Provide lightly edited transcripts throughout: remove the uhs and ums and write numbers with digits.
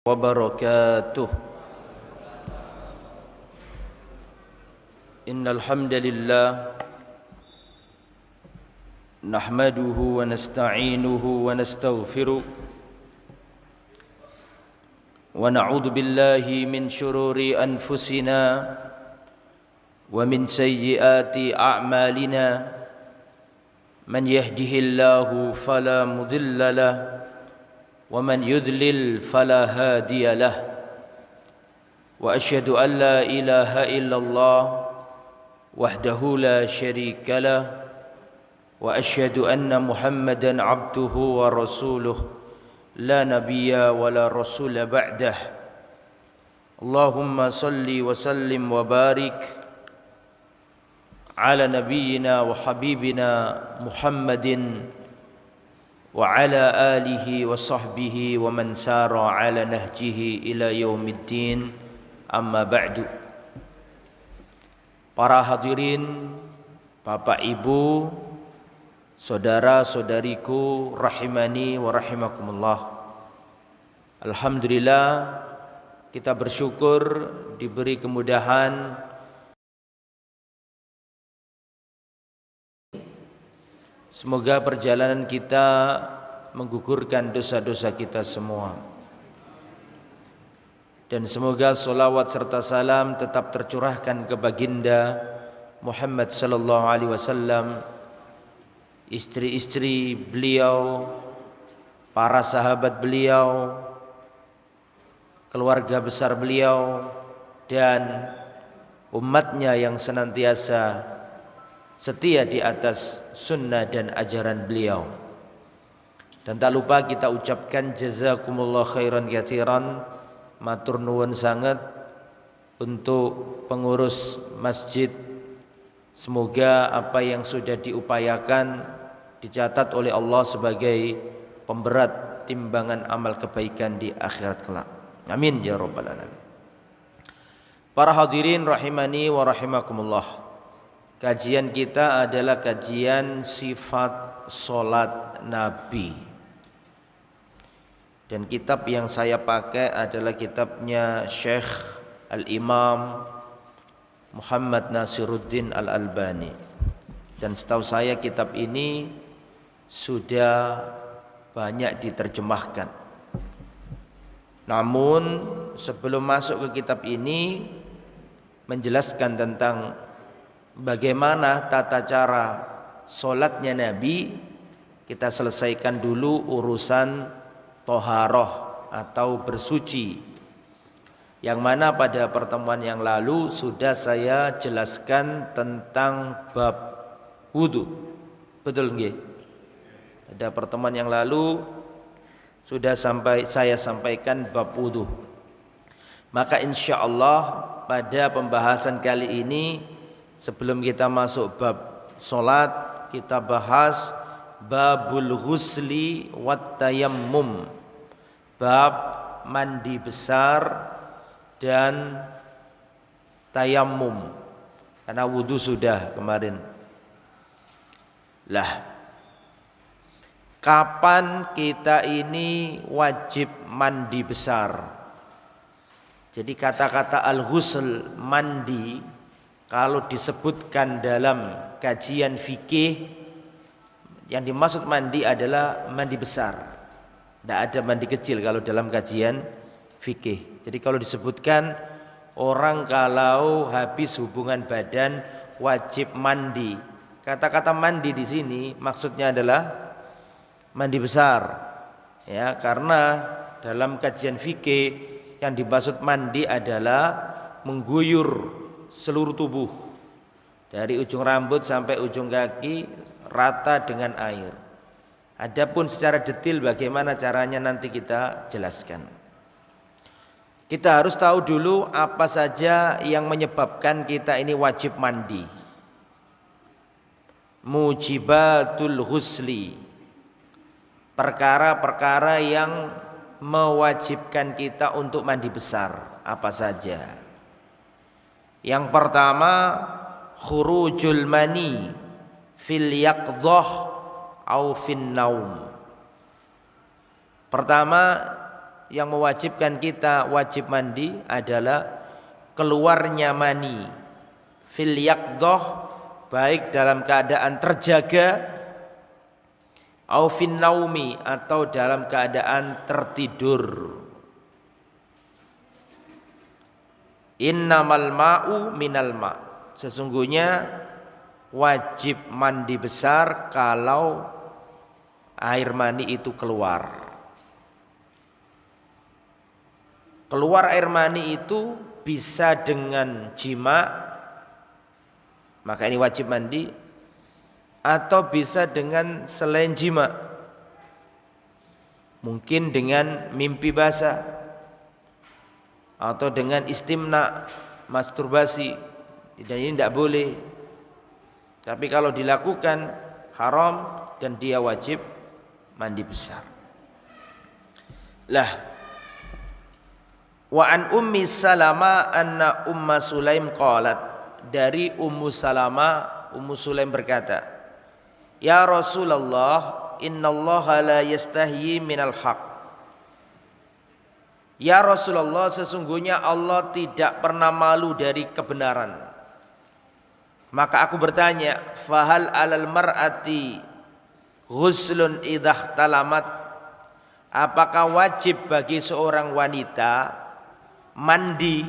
وبركاته. إن الحمد لله نحمده ونستعينه ونستغفره ونعوذ بالله من شرور أنفسنا ومن سيئات أعمالنا من يهده الله فلا مضل له ومن يضلل فلا هادي له وأشهد أن لا إله إلا الله وحده لا شريك له وأشهد أن محمدا عبده ورسوله لا نبي ولا رسول بعده. اللهم صل وسلم وبارك على نبينا وحبيبنا محمد وعلى آله وصحبه ومن سار على نهجه إلى يوم الدين. Amma ba'du. Para hadirin, Bapak Ibu, saudara-saudariku rahimani wa rahimakumullah. Alhamdulillah, kita bersyukur diberi kemudahan semoga perjalanan kita menggugurkan dosa-dosa kita semua. Dan semoga salawat serta salam tetap tercurahkan ke baginda Muhammad sallallahu alaihi wasallam, istri-istri beliau, para sahabat beliau, keluarga besar beliau, dan umatnya yang senantiasa setia di atas sunnah dan ajaran beliau. Dan tak lupa kita ucapkan jazakumullah khairan katsiran, matur nuwun sangat untuk pengurus masjid. Semoga apa yang sudah diupayakan dicatat oleh Allah sebagai pemberat timbangan amal kebaikan di akhirat kelak. Amin ya rabbal alamin. Para hadirin rahimani wa rahimakumullah. Kajian kita adalah kajian sifat solat Nabi. Dan kitab yang saya pakai adalah kitabnya Syekh Al-Imam Muhammad Nasiruddin Al-Albani. Dan setahu saya kitab ini sudah banyak diterjemahkan. Namun sebelum masuk ke kitab ini, menjelaskan tentang bagaimana tata cara solatnya Nabi, kita selesaikan dulu urusan toharoh atau bersuci, yang mana pada pertemuan yang lalu sudah saya jelaskan tentang bab wudu. Betul nggih? Pada pertemuan yang lalu sudah saya sampaikan bab wudu. Maka insya Allah pada pembahasan kali ini, sebelum kita masuk bab solat, kita bahas babul ghusli wat tayammum, bab mandi besar dan tayammum, karena wudu sudah kemarin. Lah, kapan kita ini wajib mandi besar? Jadi kata-kata al-ghusl, mandi, kalau disebutkan dalam kajian fikih, yang dimaksud mandi adalah mandi besar. Tidak ada mandi kecil kalau dalam kajian fikih. Jadi kalau disebutkan orang kalau habis hubungan badan wajib mandi, kata-kata mandi di sini maksudnya adalah mandi besar. Ya, karena dalam kajian fikih yang dimaksud mandi adalah mengguyur seluruh tubuh dari ujung rambut sampai ujung kaki rata dengan air. Adapun secara detail bagaimana caranya nanti kita jelaskan. Kita harus tahu dulu apa saja yang menyebabkan kita ini wajib mandi. Mujibatul ghusli, perkara-perkara yang mewajibkan kita untuk mandi besar apa saja. Yang pertama, khurujul mani fil yaqdhah au fin naum. Pertama, yang mewajibkan kita wajib mandi adalah keluarnya mani fil yaqdhah, baik dalam keadaan terjaga, au fin naumi, atau dalam keadaan tertidur. Innamal ma'u minal ma', sesungguhnya wajib mandi besar kalau air mani itu keluar. Keluar air mani itu bisa dengan jima, maka ini wajib mandi, atau bisa dengan selain jima, mungkin dengan mimpi basah atau dengan istimna, masturbasi, dan ini tidak boleh. Tapi kalau dilakukan haram dan dia wajib mandi besar. Lah, wa an ummi Salama anna umma Sulaim qalat, dari Ummu Salama, Ummu Sulaim berkata, ya Rasulullah, innallaha la yastahyi minal haq. Ya Rasulullah, sesungguhnya Allah tidak pernah malu dari kebenaran. Maka aku bertanya, fahal alal mar'ati ghuslun idhah talamat, apakah wajib bagi seorang wanita mandi?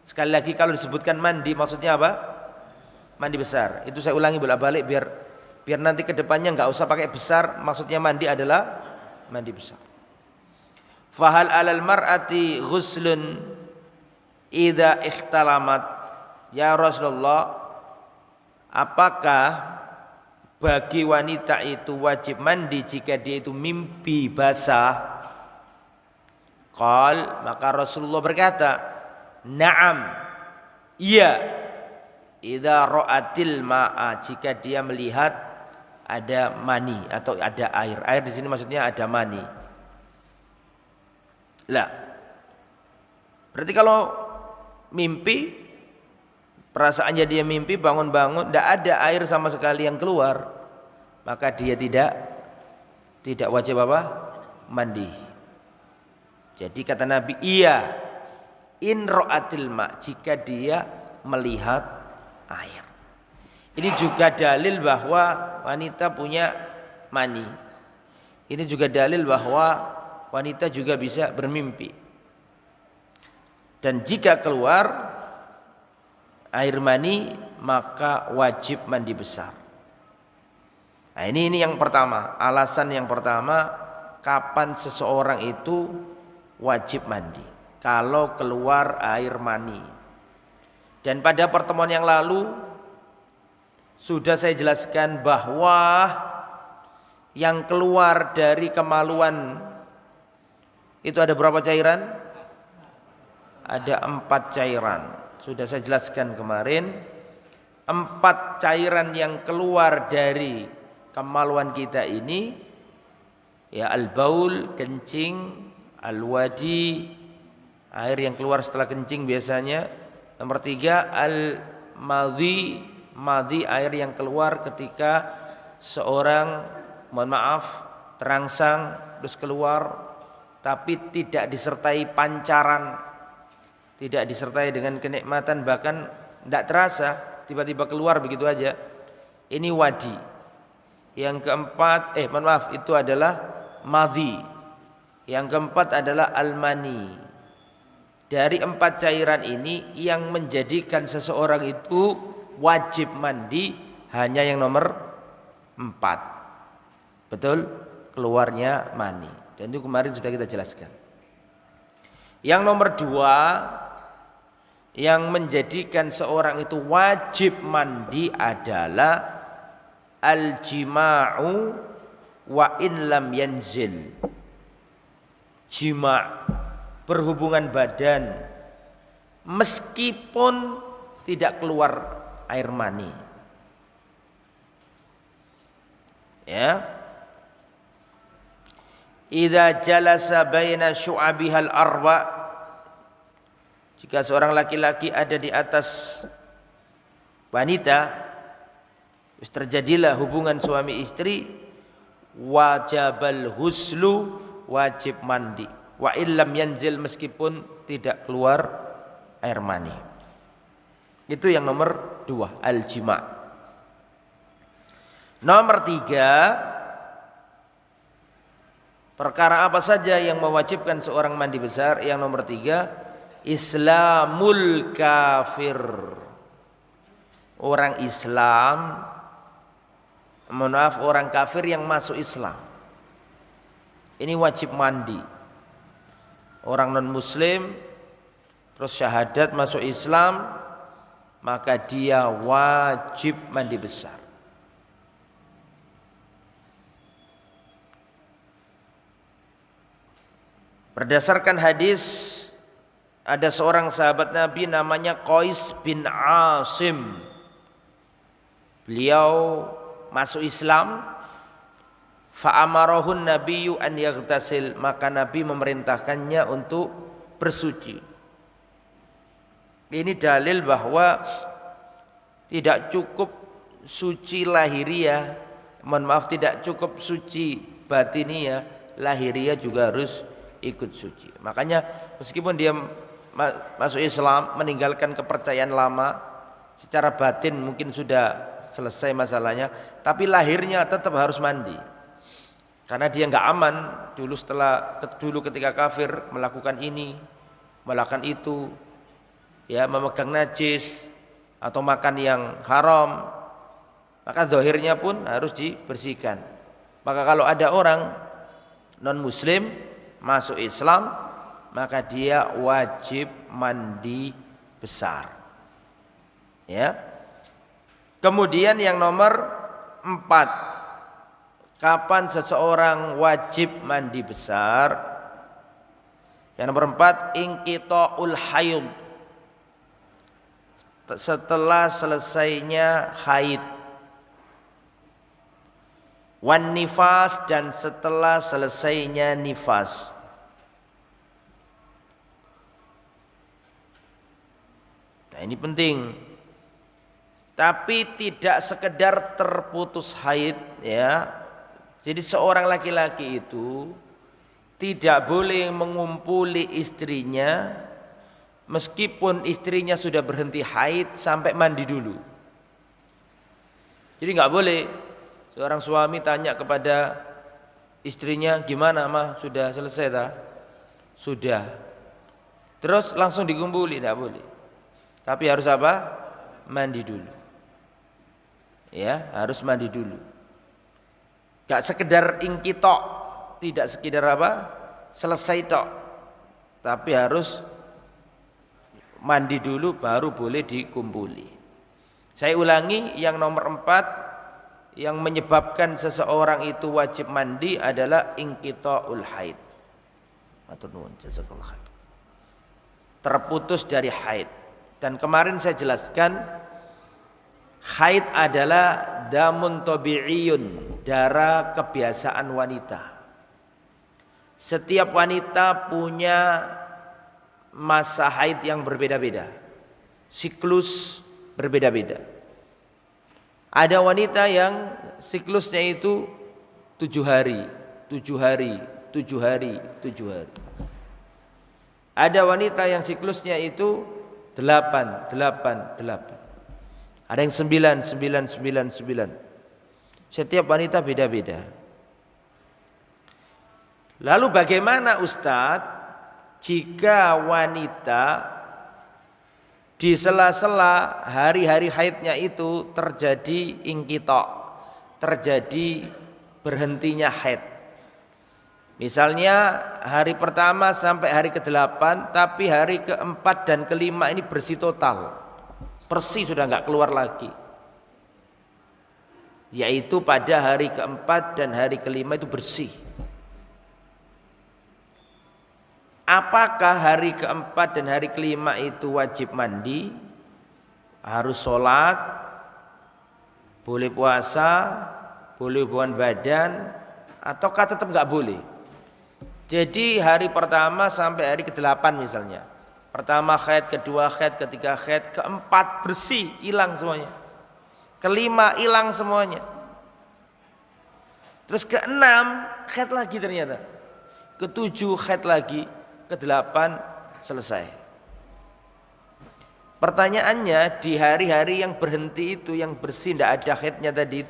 Sekali lagi, kalau disebutkan mandi maksudnya apa? Mandi besar. Itu saya ulangi bolak-balik biar nanti kedepannya nggak usah pakai besar, maksudnya mandi adalah mandi besar. Fahal alal mar'ati ghuslun idza ikhtalamat, ya Rasulullah, apakah bagi wanita itu wajib mandi jika dia itu mimpi basah? Qal, maka Rasulullah berkata, na'am, iya, idza ra'atil ma'a, jika dia melihat ada mani atau ada air. Air di sini maksudnya ada mani. Lah, berarti kalau mimpi, perasaannya dia mimpi, bangun-bangun tidak ada air sama sekali yang keluar, maka dia tidak wajib apa? Mandi. Jadi kata Nabi, iya, in ra'atil ma', jika dia melihat air. Ini juga dalil bahwa wanita punya mani. Ini juga dalil bahwa wanita juga bisa bermimpi. Dan jika keluar air mani, maka wajib mandi besar. Nah, ini yang pertama, alasan yang pertama, kapan seseorang itu wajib mandi, kalau keluar air mani. Dan pada pertemuan yang lalu sudah saya jelaskan bahwa yang keluar dari kemaluan itu ada berapa cairan? Ada 4 cairan. Sudah saya jelaskan kemarin, 4 cairan yang keluar dari kemaluan kita ini, ya, al-baul, kencing, al-wadi, air yang keluar setelah kencing biasanya. Nomor 3, al-madhi, madhi, air yang keluar ketika seorang, mohon maaf, terangsang terus keluar, tapi tidak disertai pancaran, tidak disertai dengan kenikmatan, bahkan tidak terasa, tiba-tiba keluar begitu aja. Ini wadi. Yang keempat, mohon maaf, itu adalah madhi. Yang keempat adalah al-mani. Dari 4 cairan ini yang menjadikan seseorang itu wajib mandi hanya yang nomor 4. Betul? Keluarnya mani. Dan itu kemarin sudah kita jelaskan. Yang nomor 2, yang menjadikan seorang itu wajib mandi adalah al-jima'u wa in lam yanzil. Jima', berhubungan badan, meskipun tidak keluar air mani. Ya. Idza jalasa baina syu'abihal arba', jika seorang laki-laki ada di atas wanita, terjadilah hubungan suami istri, wajibal huslu, wajib mandi. wa illam yanzil, meskipun tidak keluar air mani. Itu yang nomor 2, al-jima'. Nomor 3, perkara apa saja yang mewajibkan seorang mandi besar? Yang nomor 3, islamul kafir. Orang Islam, orang kafir yang masuk Islam, ini wajib mandi. Orang non muslim terus syahadat masuk Islam, maka dia wajib mandi besar. Berdasarkan hadis, ada seorang sahabat Nabi namanya Qais bin Asim. Beliau masuk Islam, fa'amarahun nabiyyu an yaghtasil, maka Nabi memerintahkannya untuk bersuci. Ini dalil bahwa tidak cukup suci lahiriah, tidak cukup suci batiniah, lahiriah juga harus ikut suci. Makanya meskipun dia masuk Islam, meninggalkan kepercayaan lama, secara batin mungkin sudah selesai masalahnya, tapi lahirnya tetap harus mandi. Karena dia nggak aman dulu ketika kafir melakukan ini, melakukan itu, ya, memegang najis atau makan yang haram, maka zahirnya pun harus dibersihkan. Maka kalau ada orang non muslim masuk Islam, maka dia wajib mandi besar. Ya. Kemudian yang nomor 4, kapan seseorang wajib mandi besar? Yang nomor 4, inqita'ul haid, setelah selesainya haid, wan nifas, dan setelah selesainya nifas. Nah, ini penting. Tapi tidak sekedar terputus haid, ya. Jadi seorang laki-laki itu tidak boleh mengumpuli istrinya meskipun istrinya sudah berhenti haid sampai mandi dulu. Jadi nggak boleh seorang suami tanya kepada istrinya, gimana mah, sudah selesai tak? Sudah. Terus langsung dikumpuli, nggak boleh. Tapi harus apa? Mandi dulu. Ya, harus mandi dulu. Gak sekedar ingkitok, tidak sekedar apa? Selesai tok. Tapi harus mandi dulu baru boleh dikumpuli. Saya ulangi, yang nomor 4 yang menyebabkan seseorang itu wajib mandi adalah inqita'ul haid. Matur nuwun, jazakallahu khair. Terputus dari haid. Dan kemarin saya jelaskan, haid adalah damun tabi'iyun, darah kebiasaan wanita. Setiap wanita punya masa haid yang berbeda-beda, siklus berbeda-beda. Ada wanita yang siklusnya itu 7 hari, 7 hari, 7 hari, 7 hari. Ada wanita yang siklusnya itu 8, 8, 8. Ada yang 9, 9, 9, 9. Setiap wanita beda-beda. Lalu bagaimana Ustadz jika wanita di sela-sela hari-hari haidnya itu terjadi inqita', terjadi berhentinya haid? Misalnya hari pertama sampai hari ke-8, tapi hari ke-4 dan ke-5 ini bersih total, bersih, sudah enggak keluar lagi. Yaitu pada hari ke-4 dan hari ke-5 itu bersih. Apakah hari ke-4 dan hari ke-5 itu wajib mandi? Harus sholat, boleh puasa, boleh hubungan badan, ataukah tetap enggak boleh? Jadi hari pertama sampai hari ke-8 misalnya, pertama haid, kedua haid, ketiga haid, ke-4 bersih, hilang semuanya, ke-5 hilang semuanya, terus ke-6 haid lagi ternyata, ke-7 haid lagi, ke-8 selesai. Pertanyaannya, di hari-hari yang berhenti itu, yang bersih tidak ada haidnya tadi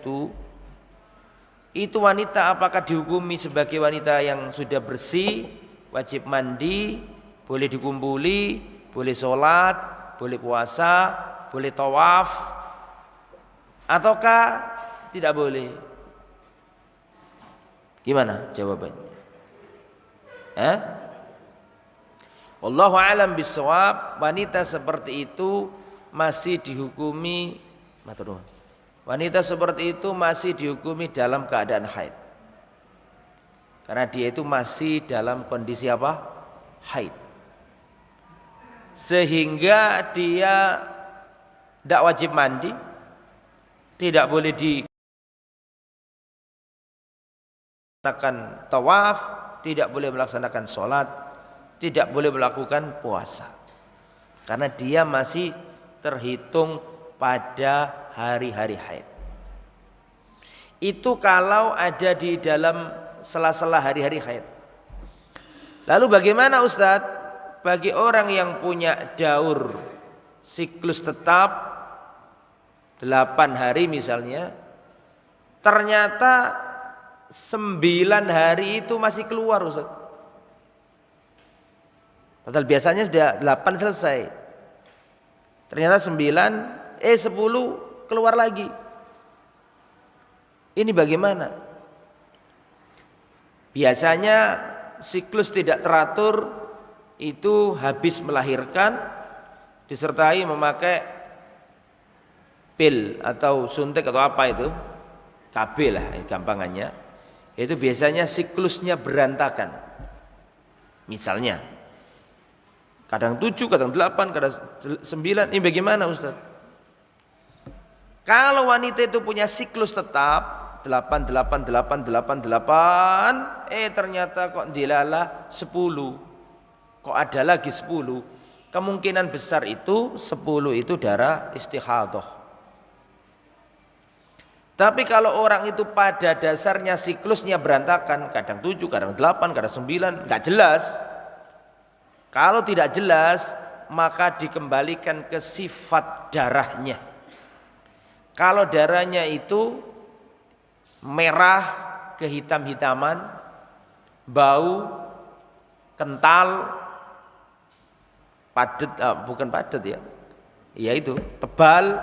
itu wanita apakah dihukumi sebagai wanita yang sudah bersih, wajib mandi, boleh dikumpuli, boleh sholat, boleh puasa, boleh tawaf, ataukah tidak boleh? Gimana jawabannya? Wallahu a'lam bishawab. Wanita seperti itu masih dihukumi, wanita seperti itu masih dihukumi dalam keadaan haid, karena dia itu masih dalam kondisi apa? Haid, sehingga dia tidak wajib mandi, tidak boleh melaksanakan tawaf, tidak boleh melaksanakan sholat, tidak boleh melakukan puasa, karena dia masih terhitung pada hari-hari haid. Itu kalau ada di dalam sela-sela hari-hari haid. Lalu bagaimana Ustadz bagi orang yang punya daur siklus tetap 8 hari misalnya, ternyata 9 hari itu masih keluar Ustadz. Padahal biasanya sudah 8 selesai, ternyata 10 keluar lagi. Ini bagaimana? Biasanya siklus tidak teratur itu habis melahirkan disertai memakai pil atau suntik atau apa itu, KB lah gampangannya. Itu biasanya siklusnya berantakan. Misalnya kadang 7, kadang 8, kadang 9. Ini bagaimana Ustaz? Kalau wanita itu punya siklus tetap 8, 8, 8, 8, 8, ternyata kok dilala 10, kok ada lagi 10, kemungkinan besar itu 10 itu darah istihadah. Tapi kalau orang itu pada dasarnya siklusnya berantakan, kadang 7, kadang 8, kadang 9, nggak jelas. Kalau tidak jelas, maka dikembalikan ke sifat darahnya. Kalau darahnya itu merah kehitam-hitaman, bau, kental, padat, bukan padat ya, yaitu tebal,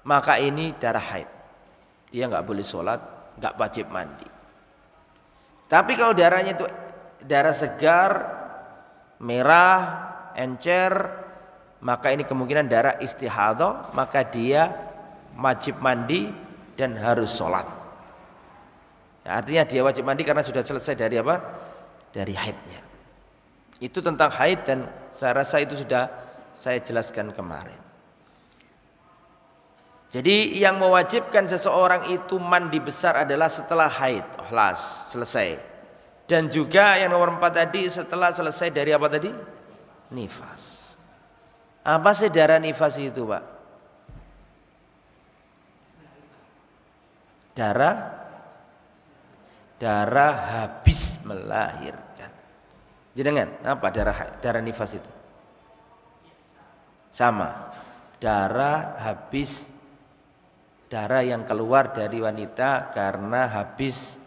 maka ini darah haid. Dia nggak boleh sholat, nggak wajib mandi. Tapi kalau darahnya itu darah segar, merah, encer, maka ini kemungkinan darah istihadah, maka dia wajib mandi dan harus sholat. Ya, artinya dia wajib mandi karena sudah selesai dari apa? Dari haidnya. Itu tentang haid, dan saya rasa itu sudah saya jelaskan kemarin. Jadi yang mewajibkan seseorang itu mandi besar adalah setelah haid, ikhlas, selesai. Dan juga yang nomor 4 tadi setelah selesai dari apa tadi? Nifas. Apa sih darah nifas itu, Pak? Darah habis melahirkan. Jenengan, apa darah nifas itu? Sama. Darah habis, darah yang keluar dari wanita karena habis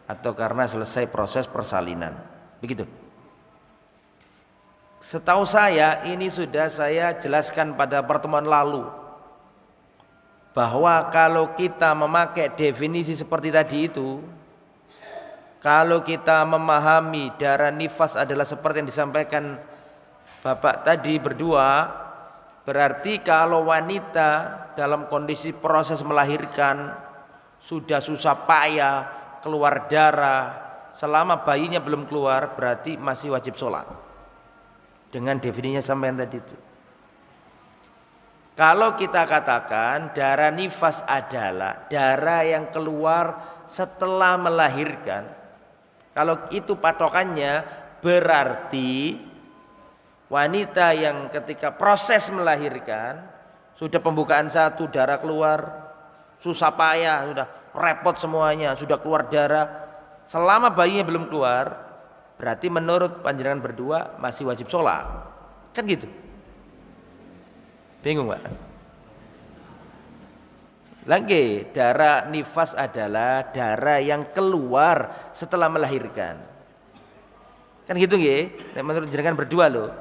atau karena selesai proses persalinan. Begitu. Setahu saya ini sudah saya jelaskan pada pertemuan lalu, bahwa kalau kita memakai definisi seperti tadi itu, kalau kita memahami darah nifas adalah seperti yang disampaikan Bapak tadi berdua, berarti kalau wanita dalam kondisi proses melahirkan sudah susah payah keluar darah, selama bayinya belum keluar berarti masih wajib sholat dengan definisinya sampai tadi itu. Kalau kita katakan darah nifas adalah darah yang keluar setelah melahirkan, kalau itu patokannya berarti wanita yang ketika proses melahirkan sudah pembukaan 1 darah keluar, susah payah, sudah repot semuanya, sudah keluar darah selama bayinya belum keluar, berarti menurut panjenengan berdua masih wajib sholat. Kan gitu. Bingung Pak? Lagi, darah nifas adalah darah yang keluar setelah melahirkan. Kan gitu nggih? Menurut jenengan berdua loh.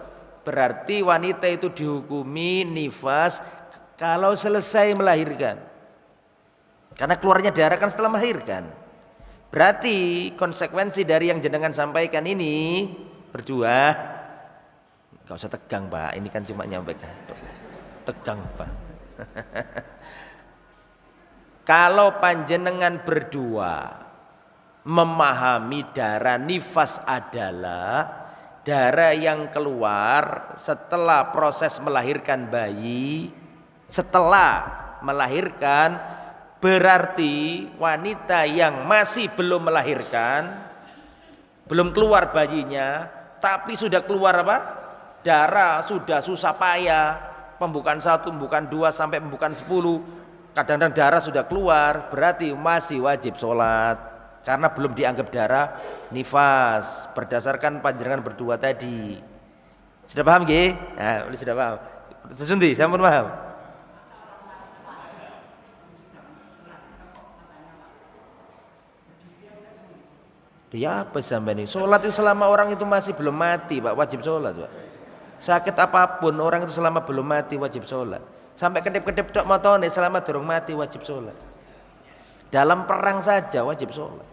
Berarti wanita itu dihukumi nifas kalau selesai melahirkan. Karena keluarnya darah kan setelah melahirkan. Berarti konsekuensi dari yang jenengan sampaikan ini berdua, gak usah tegang Pak, ini kan cuma nyampaikan. Tegang Pak. Kalau panjenengan berdua memahami darah nifas adalah darah yang keluar setelah proses melahirkan bayi, setelah melahirkan, berarti wanita yang masih belum melahirkan, belum keluar bayinya, tapi sudah keluar apa? Darah, sudah susah payah, pembukaan 1, pembukaan 2 sampai pembukaan 10, kadang-kadang darah sudah keluar, berarti masih wajib sholat karena belum dianggap darah nifas berdasarkan panjenengan berdua tadi. Sudah paham nggih? Nah, sudah paham. Sesundi, sampun paham. Ya apa sampai ini? Sholat itu selama orang itu masih belum mati Pak, wajib sholat Pak. Sakit apapun orang itu selama belum mati wajib sholat. Sampai kedip-kedip tok motone selama durung mati wajib sholat. Dalam perang saja wajib sholat.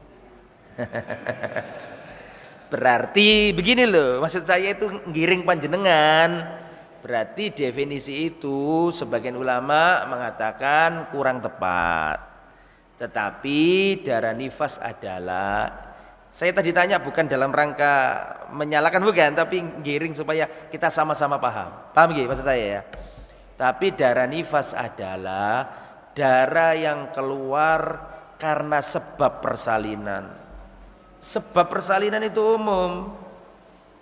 Berarti begini loh, maksud saya itu ngiring panjenengan. Berarti definisi itu sebagian ulama mengatakan kurang tepat. Tetapi darah nifas adalah, saya tadi tanya bukan dalam rangka menyalahkan bukan, tapi giring supaya kita sama-sama paham. Paham nggih maksud saya ya? Tapi darah nifas adalah darah yang keluar karena sebab persalinan. Sebab persalinan itu umum.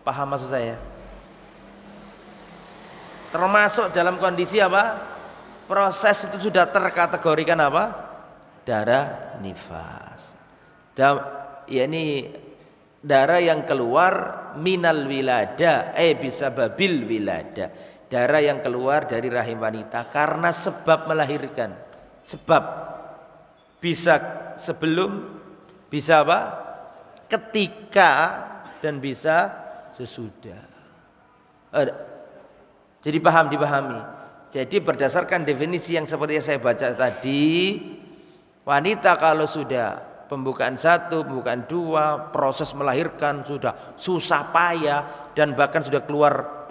Paham maksud saya? Termasuk dalam kondisi apa? Proses itu sudah terkategorikan apa? Darah nifas. Yakni darah yang keluar minal wilada, bisa babil wilada, darah yang keluar dari rahim wanita karena sebab melahirkan. Sebab bisa sebelum, bisa apa? Ketika, dan bisa sesudah. Jadi dipahami. Jadi berdasarkan definisi yang seperti yang saya baca tadi, wanita kalau sudah pembukaan 1, pembukaan 2, proses melahirkan sudah susah payah dan bahkan sudah keluar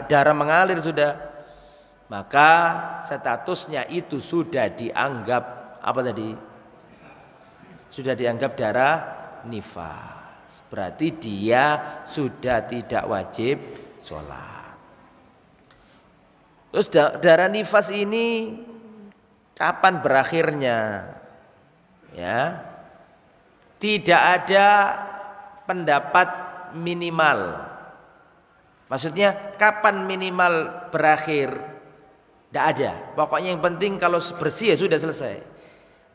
darah mengalir sudah, maka statusnya itu sudah dianggap apa tadi? Sudah dianggap darah nifas. Berarti dia sudah tidak wajib sholat. Terus darah nifas ini kapan berakhirnya? Ya, tidak ada pendapat minimal. Maksudnya kapan minimal berakhir? Tidak ada. Pokoknya yang penting kalau bersih ya sudah selesai.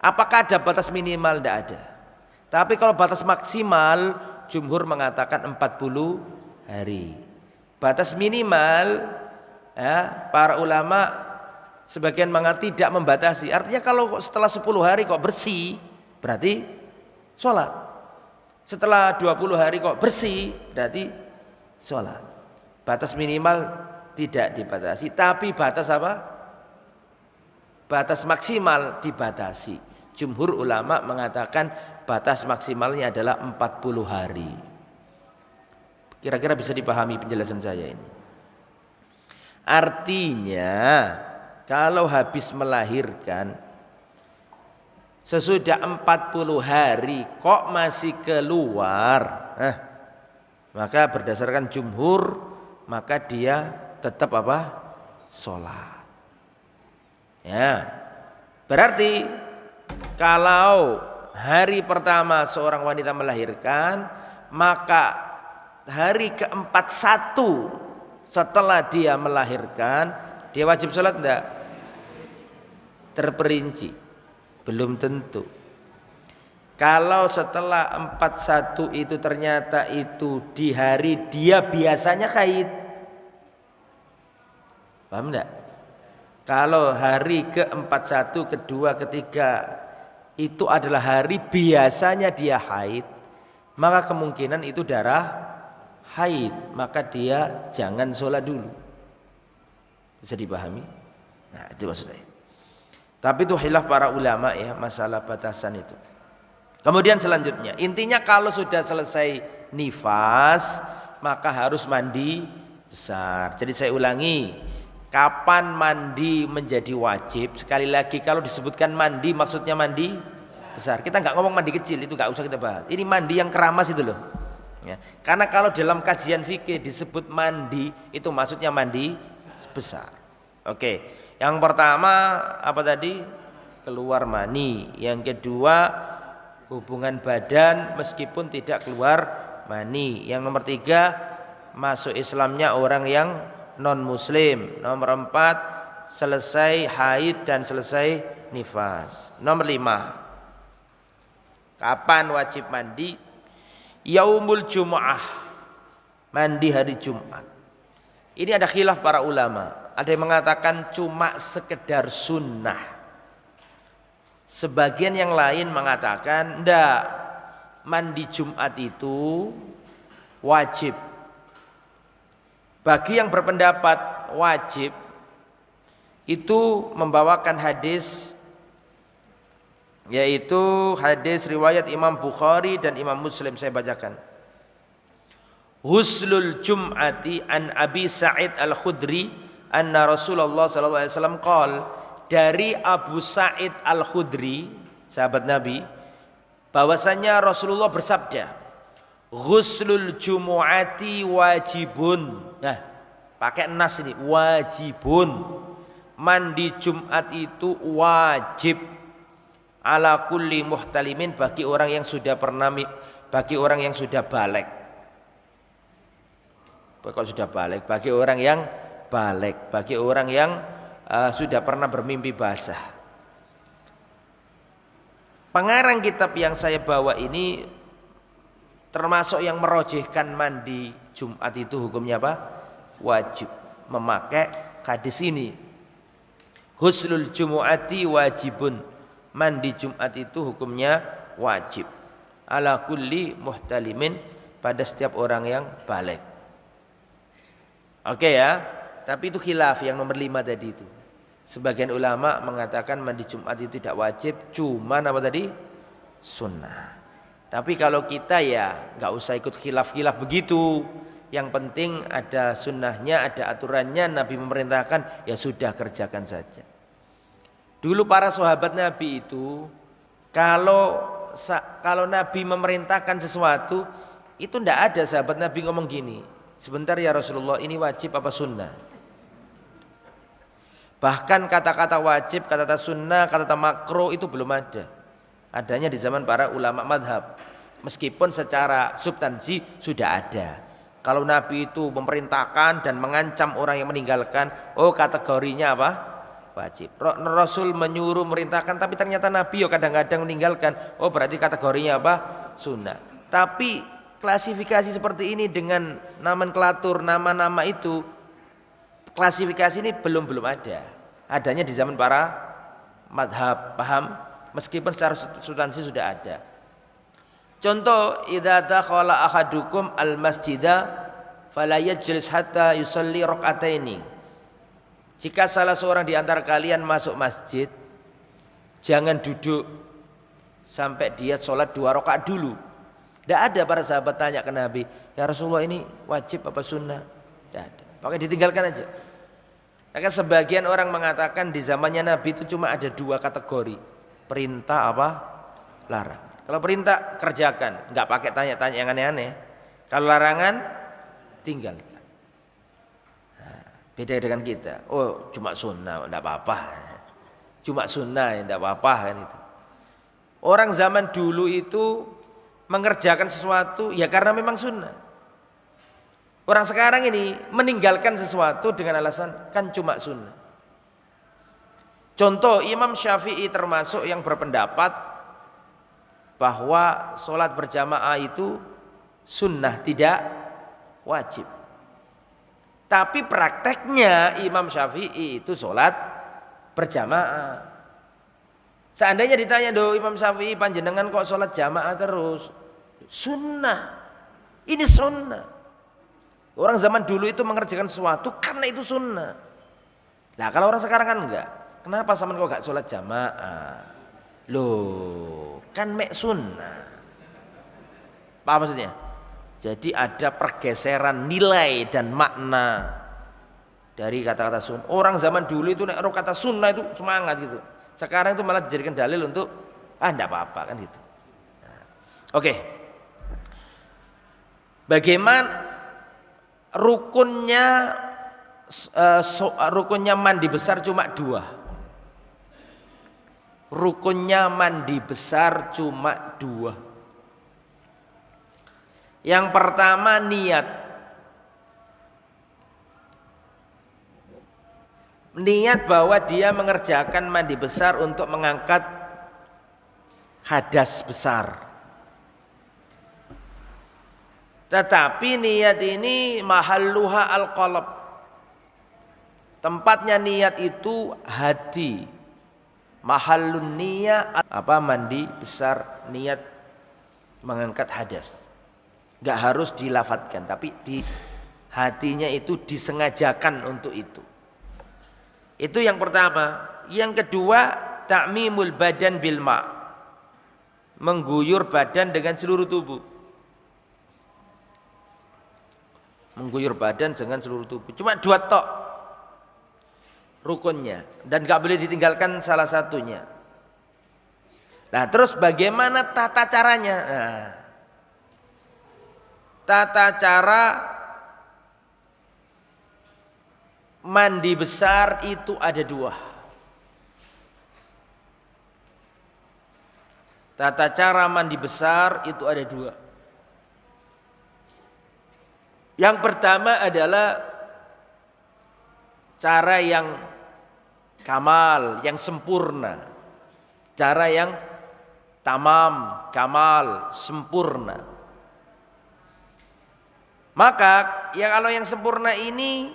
Apakah ada batas minimal? Tidak ada. Tapi kalau batas maksimal, jumhur mengatakan 40 hari. Batas minimal, ya, para ulama sebagian mengatakan tidak membatasi. Artinya kalau setelah 10 hari kok bersih, berarti sholat. Setelah 20 hari kok bersih, berarti sholat. Batas minimal tidak dibatasi. Tapi batas apa? Batas maksimal dibatasi. Jumhur ulama mengatakan batas maksimalnya adalah 40 hari. Kira-kira bisa dipahami penjelasan saya ini. Artinya kalau habis melahirkan sesudah 40 hari kok masih keluar, maka berdasarkan jumhur, maka dia tetap apa? Sholat. Ya, berarti kalau hari pertama seorang wanita melahirkan, maka hari ke-41 setelah dia melahirkan, dia wajib sholat enggak? Terperinci, belum tentu. Kalau setelah 41 itu ternyata itu di hari dia biasanya haid, paham enggak? Kalau hari ke-41, kedua, ketiga itu adalah hari biasanya dia haid, maka kemungkinan itu darah haid, maka dia jangan sholat dulu. Bisa dipahami? Nah, itu maksud saya. Tapi itu khilaf para ulama ya, masalah batasan itu. Kemudian selanjutnya, intinya kalau sudah selesai nifas maka harus mandi besar. Jadi saya ulangi, kapan mandi menjadi wajib? Sekali lagi, kalau disebutkan mandi maksudnya mandi besar. Kita nggak ngomong mandi kecil, itu nggak usah kita bahas. Ini mandi yang keramas itu loh. Ya. Karena kalau dalam kajian fikih disebut mandi itu maksudnya mandi besar. Oke, yang pertama apa tadi? Keluar mani. Yang kedua hubungan badan meskipun tidak keluar mani. Yang nomor tiga, masuk Islamnya orang yang non muslim. Nomor empat, selesai haid dan selesai nifas. Nomor lima, kapan wajib mandi? Yaumul Jumu'ah, mandi hari Jumat. Ini ada khilaf para ulama. Ada yang mengatakan cuma sekedar sunnah. Sebagian yang lain mengatakan enggak, mandi Jumat itu wajib. Bagi yang berpendapat wajib itu membawakan hadis, yaitu hadis riwayat Imam Bukhari dan Imam Muslim. Saya bacakan. Ghuslul Jum'ati an Abi Sa'id Al-Khudri anna Rasulullah sallallahu alaihi wasallam qala, dari Abu Sa'id Al-Khudri, sahabat Nabi, bahwasanya Rasulullah bersabda, ghuslul jumu'ati wajibun. Nah, pakai nas ini, wajibun. Mandi Jumat itu wajib ala kulli muhtalimin, bagi orang yang sudah pernah, bagi orang yang sudah balik. Kalau sudah balik, bagi orang yang balik, bagi orang yang sudah pernah bermimpi basah. Pengarang kitab yang saya bawa ini termasuk yang merojihkan mandi Jumat itu hukumnya apa? Wajib, memakai hadis ini. Ghuslul jumu'ati wajibun, mandi Jumat itu hukumnya wajib ala kulli muhtalimin, pada setiap orang yang balik. Oke ya, tapi itu khilaf yang nomor 5 tadi itu. Sebagian ulama mengatakan mandi Jumat itu tidak wajib, cuman apa tadi? Sunnah. Tapi kalau kita ya nggak usah ikut khilaf-khilaf begitu. Yang penting ada sunnahnya, ada aturannya, Nabi memerintahkan, ya sudah kerjakan saja. Dulu para sahabat Nabi itu kalau Nabi memerintahkan sesuatu itu ndak ada sahabat Nabi ngomong gini, sebentar ya Rasulullah, ini wajib apa sunnah? Bahkan kata-kata wajib, kata-kata sunnah, kata-kata makruh itu belum ada. Adanya di zaman para ulama madhab. Meskipun secara substansi sudah ada. Kalau Nabi itu memerintahkan dan mengancam orang yang meninggalkan, oh kategorinya apa? Wajib. Rasul menyuruh memerintahkan, tapi ternyata Nabi kadang-kadang meninggalkan, oh berarti kategorinya apa? Sunnah. Tapi klasifikasi seperti ini dengan nomenklatur nama-nama itu, klasifikasi ini belum ada. Adanya di zaman para madhab, paham? Meskipun secara substansi sudah ada. Contoh, idza dakhala ahadukum al-masjida fala yajlis hatta yusalli rak'ataini. Jika salah seorang di antara kalian masuk masjid, jangan duduk sampai dia sholat 2 rakaat dulu. Tidak ada para sahabat tanya ke Nabi, ya Rasulullah ini wajib apa sunnah? Tidak ada. Pakai ditinggalkan aja. Maka sebagian orang mengatakan di zamannya Nabi itu cuma ada 2 kategori, perintah apa? Larangan. Kalau perintah kerjakan, nggak pakai tanya-tanya yang aneh-aneh. Kalau larangan tinggalkan. Nah, beda dengan kita. Oh cuma sunnah, nggak apa-apa. Cuma sunnah, nggak apa-apa kan itu. Orang zaman dulu itu mengerjakan sesuatu ya karena memang sunnah. Orang sekarang ini meninggalkan sesuatu dengan alasan kan cuma sunnah. Contoh, Imam Syafi'i termasuk yang berpendapat bahwa sholat berjamaah itu sunnah, tidak wajib. Tapi prakteknya Imam Syafi'i itu sholat berjamaah. Seandainya ditanya, do Imam Syafi'i panjenengan kok sholat jamaah terus? Sunnah, ini sunnah. Orang zaman dulu itu mengerjakan sesuatu karena itu sunnah. Nah kalau orang sekarang kan enggak. Kenapa sama kok gak sholat jamaah? Loh, kan mek sunnah. Apa maksudnya? Jadi ada pergeseran nilai dan makna dari kata-kata sunnah. Orang zaman dulu itu nek kata sunnah itu semangat gitu. Sekarang itu malah dijadikan dalil untuk enggak apa-apa kan gitu. Nah, oke. Bagaimana rukunnya mandi besar cuma 2. Rukunnya mandi besar cuma 2. Yang pertama niat. Niat bahwa dia mengerjakan mandi besar untuk mengangkat hadas besar. Tetapi niat ini mahalluha al-qalb. Tempatnya niat itu hati. Mahallun niyah mandi besar, niat mengangkat hadas. Enggak harus dilafatkan, tapi di hatinya itu disengajakan untuk itu. Itu yang pertama. Yang kedua, ta'mimul badan bil ma'. Mengguyur badan dengan seluruh tubuh. Mengguyur badan dengan seluruh tubuh. Cuma 2 tok rukunnya dan gak boleh ditinggalkan salah satunya. Nah terus bagaimana tata caranya? Nah, tata cara mandi besar itu ada 2. Tata cara mandi besar itu ada 2. Yang pertama adalah cara yang kamal, yang sempurna. Cara yang tamam, kamal, sempurna. Maka ya kalau yang sempurna ini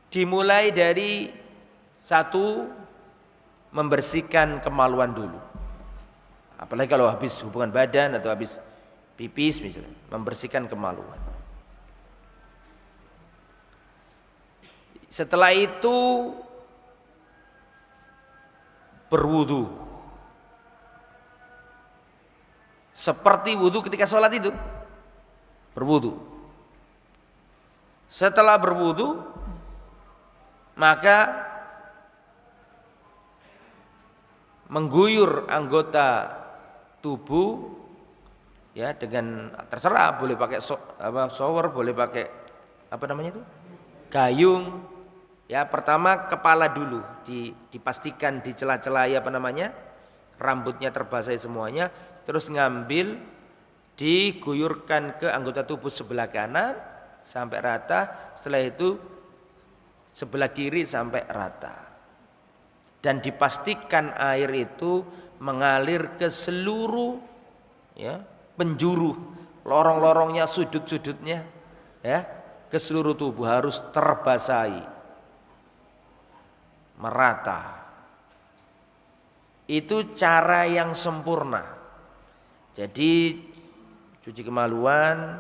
dimulai dari 1, membersihkan kemaluan dulu. Apalagi kalau habis hubungan badan atau habis pipis misalnya, membersihkan kemaluan. Setelah itu berwudu. Seperti wudu ketika sholat itu. Berwudu. Setelah berwudu, maka mengguyur anggota tubuh ya dengan terserah, boleh pakai shower, boleh pakai gayung. Ya pertama kepala dulu dipastikan di celah-celah rambutnya terbasahi semuanya, terus ngambil diguyurkan ke anggota tubuh sebelah kanan sampai rata, setelah itu sebelah kiri sampai rata, dan dipastikan air itu mengalir ke seluruh ya penjuru, lorong-lorongnya, sudut-sudutnya ya, ke seluruh tubuh harus terbasahi merata. Itu cara yang sempurna. Jadi cuci kemaluan,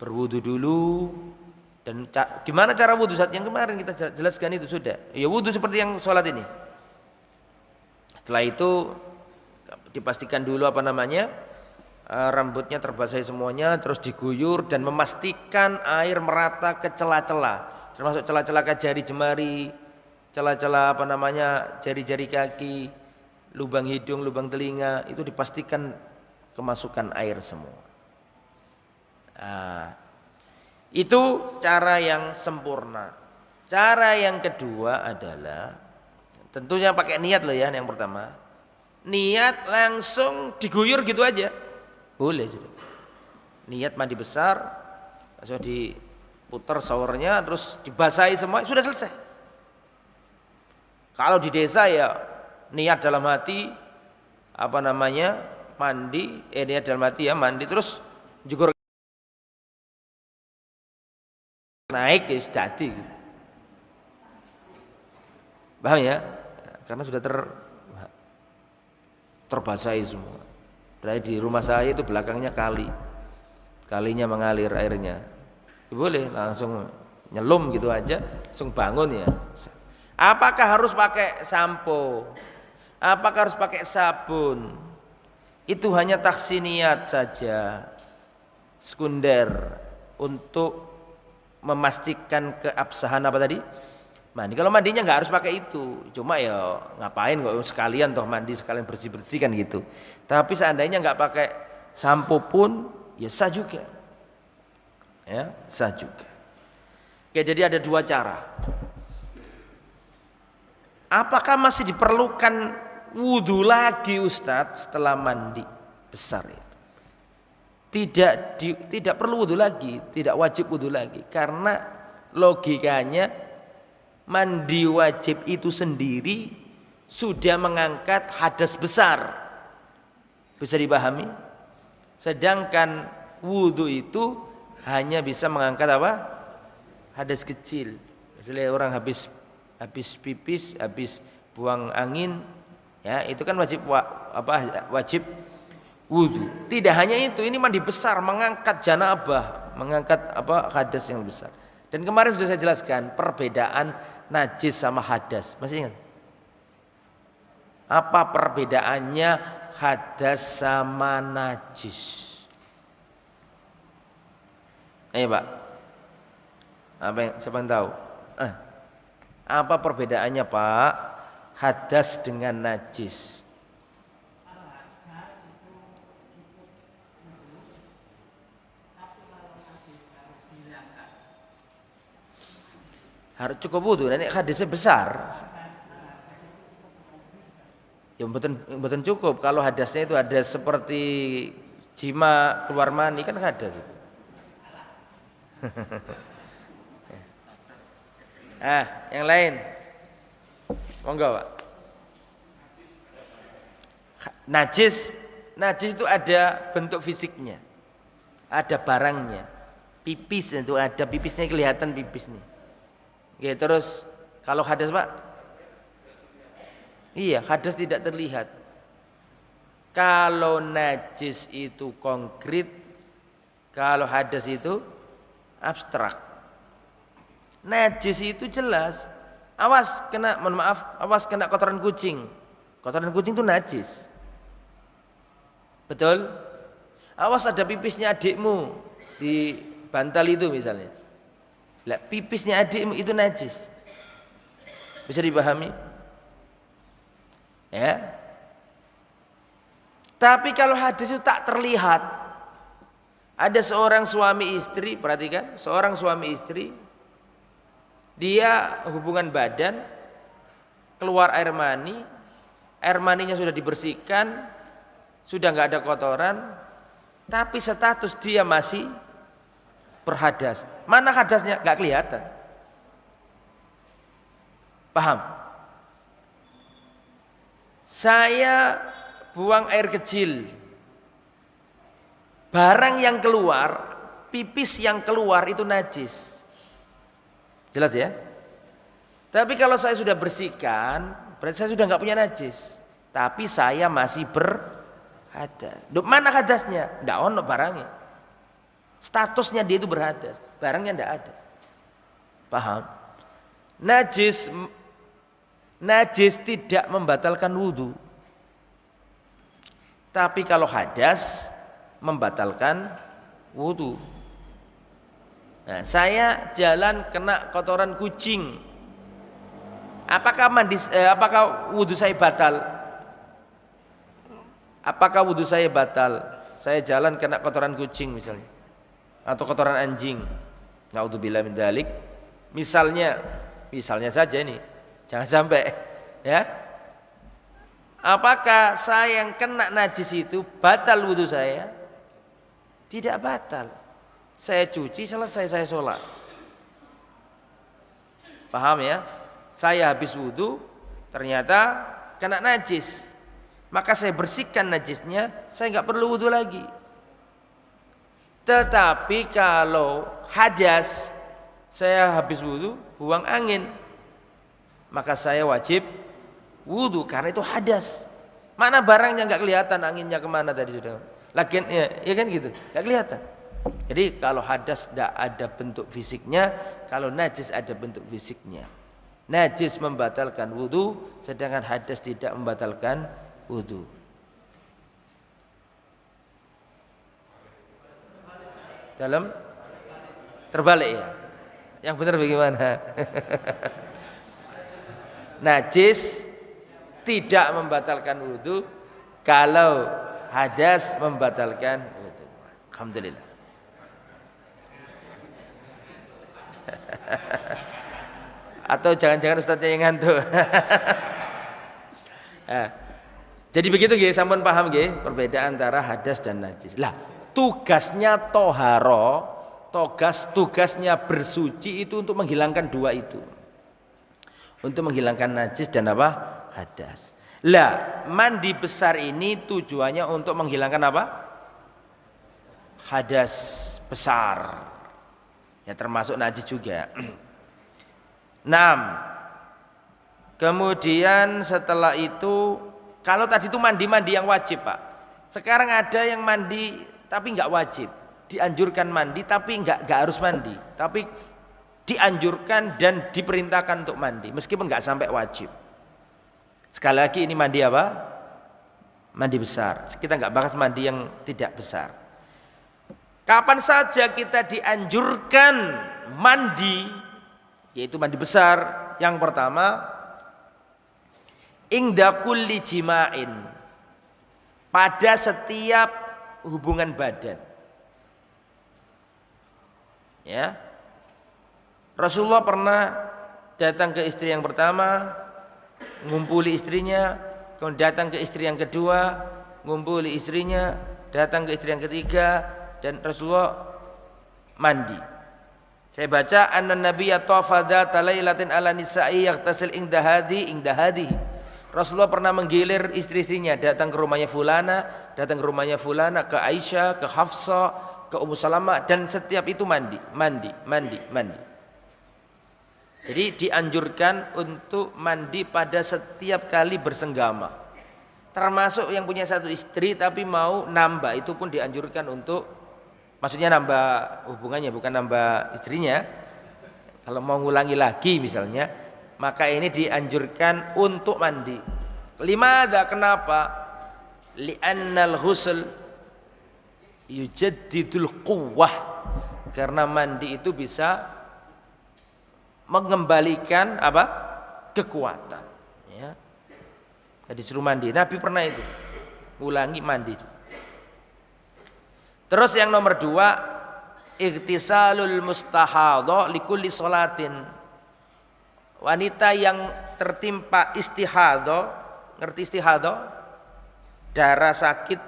berwudu dulu. Dan gimana cara wudu? Saat yang kemarin kita jelaskan itu sudah. Ya wudu seperti yang sholat ini. Setelah itu dipastikan dulu rambutnya terbasahi semuanya, terus diguyur dan memastikan air merata ke celah-celah, termasuk celah-celah jari jemari, celah-celah jari-jari kaki, lubang hidung, lubang telinga, itu dipastikan kemasukan air semua. Nah, itu cara yang sempurna. Cara yang kedua adalah tentunya pakai niat loh ya, yang pertama. Niat langsung diguyur gitu aja. Boleh sudah. Niat mandi besar, langsung diputar showernya, terus dibasahi semua, sudah selesai. Kalau di desa ya niat dalam hati mandi, niat dalam hati ya mandi terus jugur naik ya jadi. Paham ya? Karena sudah terbasahi semua. Berarti di rumah saya itu belakangnya kali. Kalinya mengalir airnya. Boleh langsung nyelum gitu aja, langsung bangun ya. Apakah harus pakai sampo? Apakah harus pakai sabun? Itu hanya taksiniat saja, sekunder untuk memastikan keabsahan apa tadi? Mandi. Kalau mandinya nggak harus pakai itu, cuma ya ngapain kok sekalian toh mandi sekalian bersih-bersih kan gitu. Tapi seandainya nggak pakai sampo pun ya sah juga. Ya, sah juga. Oke, jadi ada dua cara. Apakah masih diperlukan wudhu lagi Ustadz setelah mandi besar itu? Tidak perlu wudhu lagi, tidak wajib wudhu lagi, karena logikanya mandi wajib itu sendiri sudah mengangkat hadas besar, bisa dipahami. Sedangkan wudhu itu hanya bisa mengangkat apa? Hadas kecil. Misalnya orang habis pipis, habis buang angin, ya itu kan wajib wudhu. Tidak hanya itu, ini mandi besar, mengangkat janabah, mengangkat hadas yang besar. Dan kemarin sudah saya jelaskan perbedaan najis sama hadas. Masih ingat? Apa perbedaannya hadas sama najis? Ayo Pak. Siapa yang tahu? Apa perbedaannya Pak? Hadas dengan najis. Harus cukup wudhu, ini hadisnya besar. Ya betul cukup. Kalau hadasnya itu hadas seperti jima, keluar mani kan hadas itu. Yang lain. Monggo Pak. Najis itu ada bentuk fisiknya, ada barangnya. Pipis itu ada pipisnya, kelihatan pipis nih. Ya, terus kalau hadas Pak? Iya, hadas tidak terlihat. Kalau najis itu konkret, kalau hadas itu abstrak. Najis itu jelas. Awas kena kotoran kucing. Kotoran kucing itu najis. Betul? Awas ada pipisnya adikmu di bantal itu misalnya. Lah pipisnya adikmu itu najis. Bisa dipahami? Ya. Tapi kalau hadis itu tak terlihat. Ada seorang suami istri, perhatikan, seorang suami istri, dia hubungan badan, keluar air maninya sudah dibersihkan, sudah nggak ada kotoran, tapi status dia masih berhadas. Mana hadasnya? Nggak kelihatan. Paham? Saya buang air kecil, barang yang keluar, pipis yang keluar itu najis. Jelas ya? Tapi kalau saya sudah bersihkan, berarti saya sudah nggak punya najis. Tapi saya masih berhadas. Mana hadasnya? Nggak ono barangnya. Statusnya dia itu berhadas, barangnya nggak ada. Paham? Najis tidak membatalkan wudhu. Tapi kalau hadas membatalkan wudhu. Nah, saya jalan kena kotoran kucing. Apakah wudhu saya batal? Apakah wudhu saya batal? Saya jalan kena kotoran kucing misalnya, atau kotoran anjing. Naudzubillah min dzalik. Misalnya saja ini, jangan sampai ya. Apakah saya yang kena najis itu batal wudhu saya? Tidak batal. Saya cuci, selesai saya sholat. Paham ya? Saya habis wudhu, ternyata kena najis. maka saya bersihkan najisnya, saya nggak perlu wudu lagi. Tetapi kalau hadas, saya habis wudu buang angin, maka saya wajib wudu karena itu hadas. Mana barangnya nggak kelihatan, anginnya kemana tadi sudah. Lagian ya kan gitu, nggak kelihatan. Jadi kalau hadas tidak ada bentuk fisiknya, kalau najis ada bentuk fisiknya. Najis membatalkan wudu, sedangkan hadas tidak membatalkan wudu. Dalam terbalik ya. Yang benar bagaimana? Najis tidak membatalkan wudu, kalau hadas membatalkan wudu. Alhamdulillah. Atau jangan-jangan ustadznya yang ngantuk. Nah, jadi begitu nggih, sampun paham nggih perbedaan antara hadas dan najis. Lah, tugasnya toharo, tugasnya bersuci itu untuk menghilangkan dua itu. Untuk menghilangkan najis dan apa? Hadas. Lah, mandi besar ini tujuannya untuk menghilangkan apa? Hadas besar. Ya termasuk najis juga. 6. Kemudian setelah itu, kalau tadi itu mandi-mandi yang wajib, Pak. Sekarang ada yang mandi tapi nggak wajib. Dianjurkan mandi tapi nggak harus mandi. Tapi dianjurkan dan diperintahkan untuk mandi meskipun nggak sampai wajib. Sekali lagi ini mandi apa? Mandi besar. Kita nggak bahas mandi yang tidak besar. Kapan saja kita dianjurkan mandi, yaitu mandi besar, yang pertama inda kulli jima'in, pada setiap hubungan badan. Ya. Rasulullah pernah datang ke istri yang pertama, ngumpuli istrinya, kemudian datang ke istri yang kedua, ngumpuli istrinya, datang ke istri yang ketiga, dan Rasulullah mandi. Saya baca anna nabiyya tawafa dzata lailatin ala nisa'i yaghtasil inda hadhihi. Rasulullah pernah menggilir istri-istrinya, datang ke rumahnya fulana, datang ke rumahnya fulana, ke Aisyah, ke Hafsah, ke Ummu Salamah, dan setiap itu mandi. Jadi dianjurkan untuk mandi pada setiap kali bersenggama. Termasuk yang punya satu istri tapi mau nambah, itu pun dianjurkan untuk, maksudnya nambah hubungannya, bukan nambah istrinya. Kalau mau ngulangi lagi misalnya, maka ini dianjurkan untuk mandi. Limadha, kenapa? Li'annal ghusl yujaddidul quwwah. Karena mandi itu bisa mengembalikan apa? Kekuatan. Ya. Jadi suruh mandi. Nabi pernah itu, ulangi mandi. Terus yang nomor 2, ightisalul mustahadha likulli sholatin. Wanita yang tertimpa istihadha, ngerti istihadha? Darah sakit,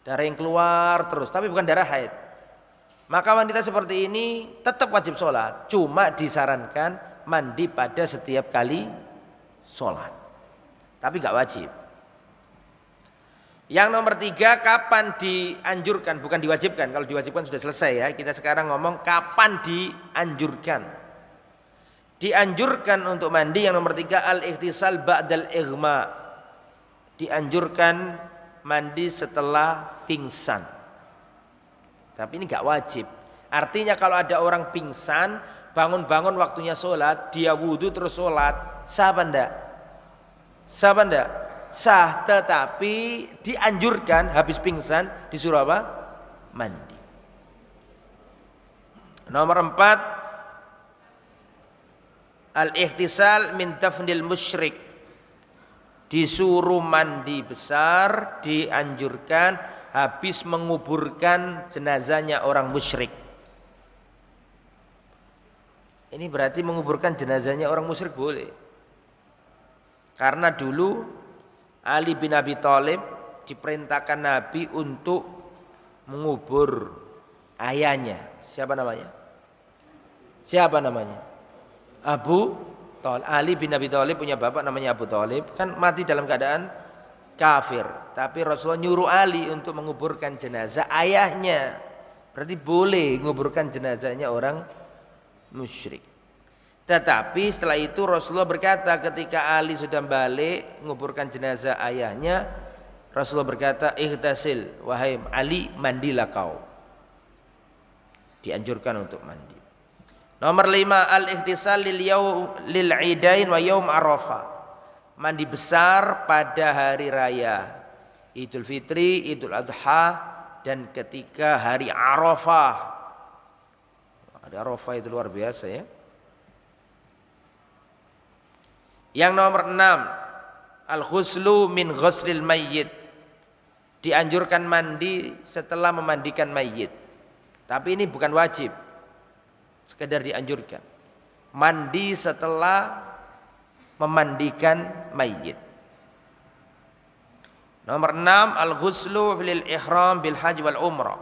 darah yang keluar terus, tapi bukan darah haid. Maka wanita seperti ini tetap wajib sholat, cuma disarankan mandi pada setiap kali sholat, tapi gak wajib. Yang nomor 3, kapan dianjurkan, bukan diwajibkan. Kalau diwajibkan sudah selesai ya. Kita sekarang ngomong kapan dianjurkan. Dianjurkan untuk mandi, yang nomor 3, al-ightisal ba'dal ighma. Dianjurkan mandi setelah pingsan. Tapi ini gak wajib. Artinya kalau ada orang pingsan, bangun-bangun waktunya sholat, dia wudhu terus sholat, sah apa enggak? Sah apa enggak? Sah, tetapi dianjurkan habis pingsan disuruh apa? Mandi. Nomor 4, al-ihtisal min dafnil musyrik. Disuruh mandi besar, dianjurkan habis menguburkan jenazahnya orang musyrik. Ini berarti menguburkan jenazahnya orang musyrik boleh. Karena dulu Ali bin Abi Thalib diperintahkan Nabi untuk mengubur ayahnya. Siapa namanya? Abu Thalib. Ali bin Abi Thalib punya bapak namanya Abu Thalib, kan mati dalam keadaan kafir. Tapi Rasulullah nyuruh Ali untuk menguburkan jenazah ayahnya. Berarti boleh menguburkan jenazahnya orang musyrik. Tetapi setelah itu Rasulullah berkata ketika Ali sudah balik menguburkan jenazah ayahnya, Rasulullah berkata, "Ightasil, wahai Ali, mandilah kau." Dianjurkan untuk mandi. Nomor 5, al-ightisal lil idain wa yaum Arafah. Mandi besar pada hari raya Idul Fitri, Idul Adha, dan ketika hari Arafah. Hari Arafah itu luar biasa ya. Yang nomor 6, al-ghuslu min ghuslil mayyit. Dianjurkan mandi setelah memandikan mayit. Tapi ini bukan wajib, sekedar dianjurkan. Mandi setelah memandikan mayit. Nomor 6, al-ghuslu lil ihram bil haji wal umrah.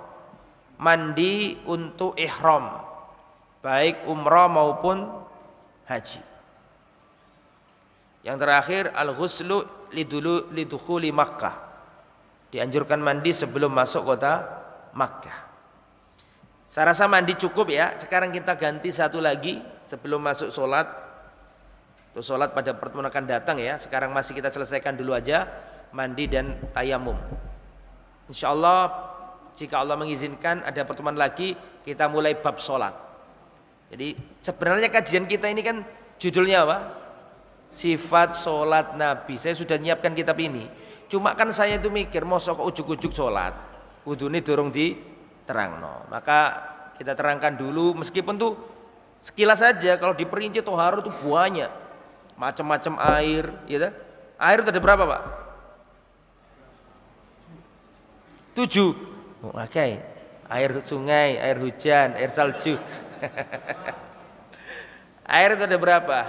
Mandi untuk ihram, baik umrah maupun haji. Yang terakhir, al-ghuslu lidukhuli Makkah. Dianjurkan mandi sebelum masuk kota Makkah. Saya rasa mandi cukup ya. Sekarang kita ganti satu lagi sebelum masuk sholat. Untuk sholat pada pertemuan akan datang ya. Sekarang masih kita selesaikan dulu aja mandi dan tayamum. Insya Allah jika Allah mengizinkan ada pertemuan lagi kita mulai bab sholat. Jadi sebenarnya kajian kita ini kan judulnya apa? Sifat sholat Nabi. Saya sudah nyiapkan kitab ini. Cuma kan saya itu mikir mosok kok ujuk-ujuk sholat wudhu ini dorong diterangno. Maka kita terangkan dulu meskipun tuh sekilas saja. Kalau diperinci toharo itu banyak macam-macam air ya. Air itu ada berapa Pak? 7. Oke. Air sungai, air hujan, air salju. Air itu ada berapa?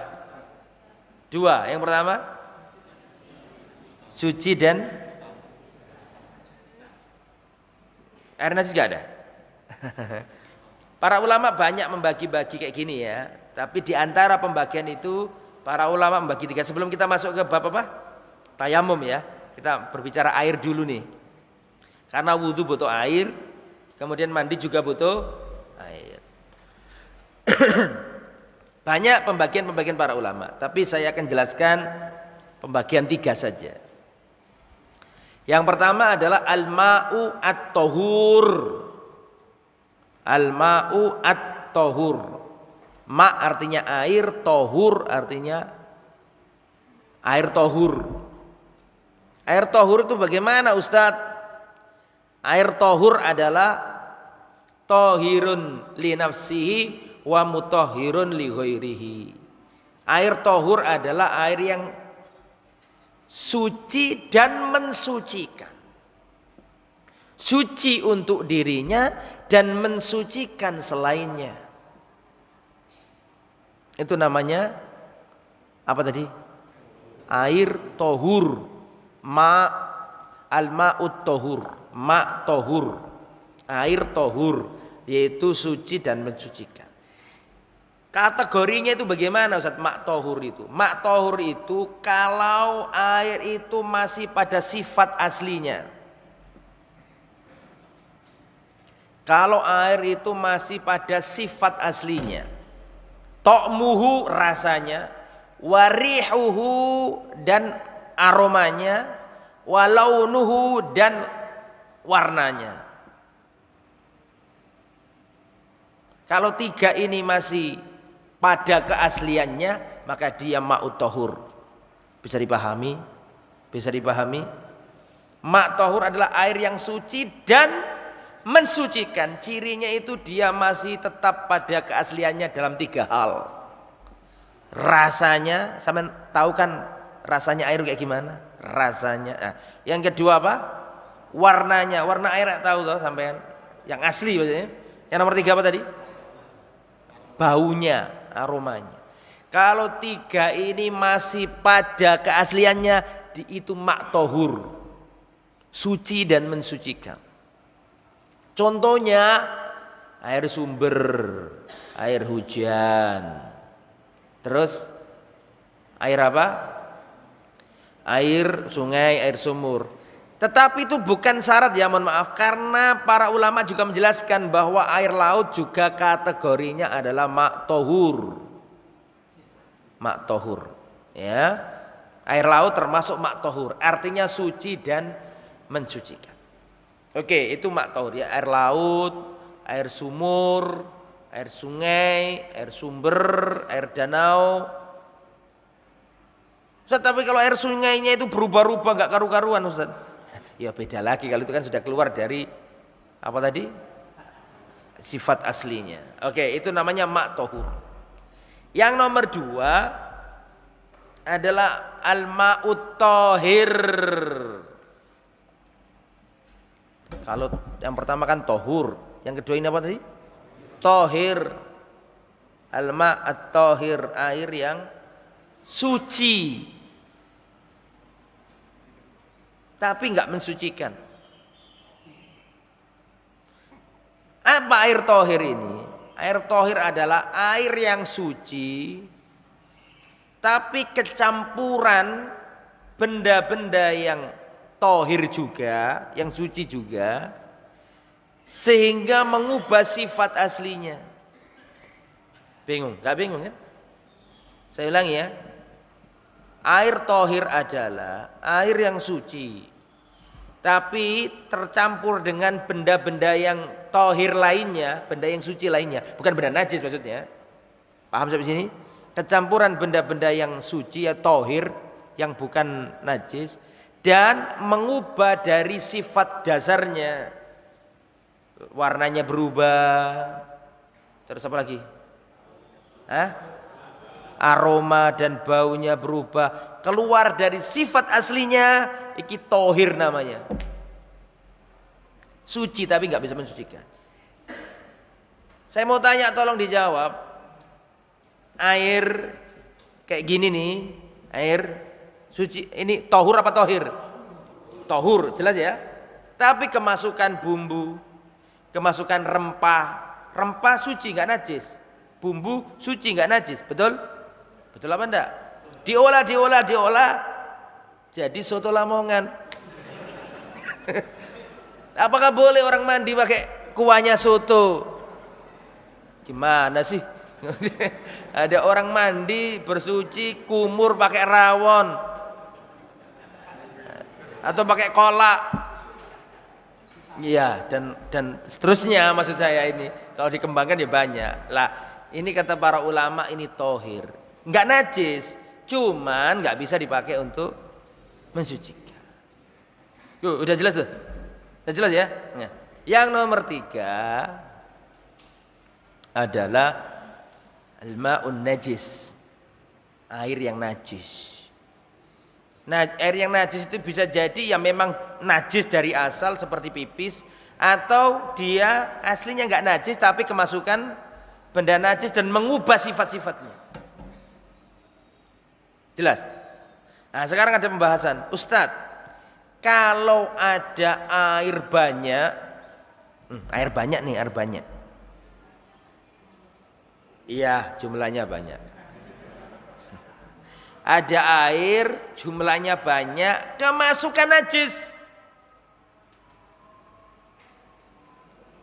2. Yang pertama suci dan air najis gak ada. Para ulama banyak membagi-bagi kayak gini ya. Tapi di antara pembagian itu para ulama membagi 3. Sebelum kita masuk ke bab apa? Tayamum ya. Kita berbicara air dulu nih. Karena wudhu butuh air, kemudian mandi juga butuh air. Banyak pembagian-pembagian para ulama. Tapi saya akan jelaskan pembagian 3 saja. Yang pertama adalah al-ma'u at-tahur. Al-ma'u at-tahur. Ma artinya air, tohur artinya air tohur. Air tohur itu bagaimana Ustadz? Air tohur adalah tohirun li nafsihi wa mutahhirun li ghairihi. Air tohur adalah air yang suci dan mensucikan. Suci untuk dirinya dan mensucikan selainnya. Itu namanya apa tadi? Air tohur. Ma al-ma'ut tohur. Ma tohur. Air tohur, yaitu suci dan mensucikan. Kategorinya itu bagaimana Ustaz? Mak tohur itu. Mak tohur itu kalau air itu masih pada sifat aslinya. Kalau air itu masih pada sifat aslinya. Ta'muhu rasanya, warihuhu dan aromanya, walaunuhu dan warnanya. Kalau 3 ini masih pada keasliannya, maka dia ma'ut tahur. Bisa dipahami? Bisa dipahami? Ma' tahur adalah air yang suci dan mensucikan. Cirinya itu dia masih tetap pada keasliannya dalam 3 hal. Rasanya, sampean tahu kan rasanya air kayak gimana? Rasanya. Nah, yang kedua apa? Warnanya. Warna air tahu toh sampean? Yang asli maksudnya. Yang nomor 3 apa tadi? Baunya, aromanya. Kalau 3 ini masih pada keasliannya, itu mak tohur, suci dan mensucikan. Contohnya air sumber, air hujan, terus air apa? air sungai, air sumur. Tetapi itu bukan syarat ya, mohon maaf, karena para ulama juga menjelaskan bahwa air laut juga kategorinya adalah ma' tohur. Ma' tohur, ya. Air laut termasuk ma' tohur, artinya suci dan mensucikan. Oke, itu ma' tohur ya, air laut, air sumur, air sungai, air sumber, air danau. Ustaz, tapi kalau air sungainya itu berubah-ubah nggak karu-karuan Ustaz. Ya beda lagi, kalau itu kan sudah keluar dari apa tadi? Sifat aslinya. Oke, itu namanya ma' tohur. Yang nomor 2 adalah al-ma'ut tohir. Kalau yang pertama kan tohur, yang kedua ini apa tadi? Tohir. Al-ma'at tohir, air yang suci tapi enggak mensucikan. Apa air tohir ini? Air tohir adalah air yang suci tapi kecampuran benda-benda yang tohir juga, yang suci juga, sehingga mengubah sifat aslinya. Bingung? Gak bingung kan? Saya ulangi ya. Air tohir adalah air yang suci, tapi tercampur dengan benda-benda yang tohir lainnya, benda yang suci lainnya, bukan benda najis maksudnya. Paham sampai sini? Kecampuran benda-benda yang suci ya tohir, yang bukan najis, dan mengubah dari sifat dasarnya. Warnanya berubah. Terus apa lagi? Aroma dan baunya berubah, keluar dari sifat aslinya. Iki tohir namanya, suci tapi nggak bisa mensucikan. Saya mau tanya, tolong dijawab. Air kayak gini nih, air suci ini tohur apa tohir? Tohur, jelas ya. Tapi kemasukan bumbu, kemasukan rempah suci nggak najis. Bumbu suci nggak najis, betul? Betul apa enggak? Diolah jadi soto Lamongan. Apakah boleh orang mandi pakai kuahnya soto? Gimana sih? Ada orang mandi bersuci kumur pakai rawon atau pakai kolak. Iya, dan seterusnya, maksud saya ini kalau dikembangkan ya banyak. Lah, ini kata para ulama ini tohir, nggak najis, cuman nggak bisa dipakai untuk mensucikan. Yuk, udah jelas tuh? Udah jelas ya? Nah, yang nomor 3 adalah al-ma'un najis, air yang najis. Nah, air yang najis itu bisa jadi yang memang najis dari asal seperti pipis, atau dia aslinya nggak najis tapi kemasukan benda najis dan mengubah sifat-sifatnya. Jelas? Nah, sekarang ada pembahasan. Ustadz, kalau ada air banyak, air banyak. Iya, jumlahnya banyak. Ada air, jumlahnya banyak, kemasukan najis.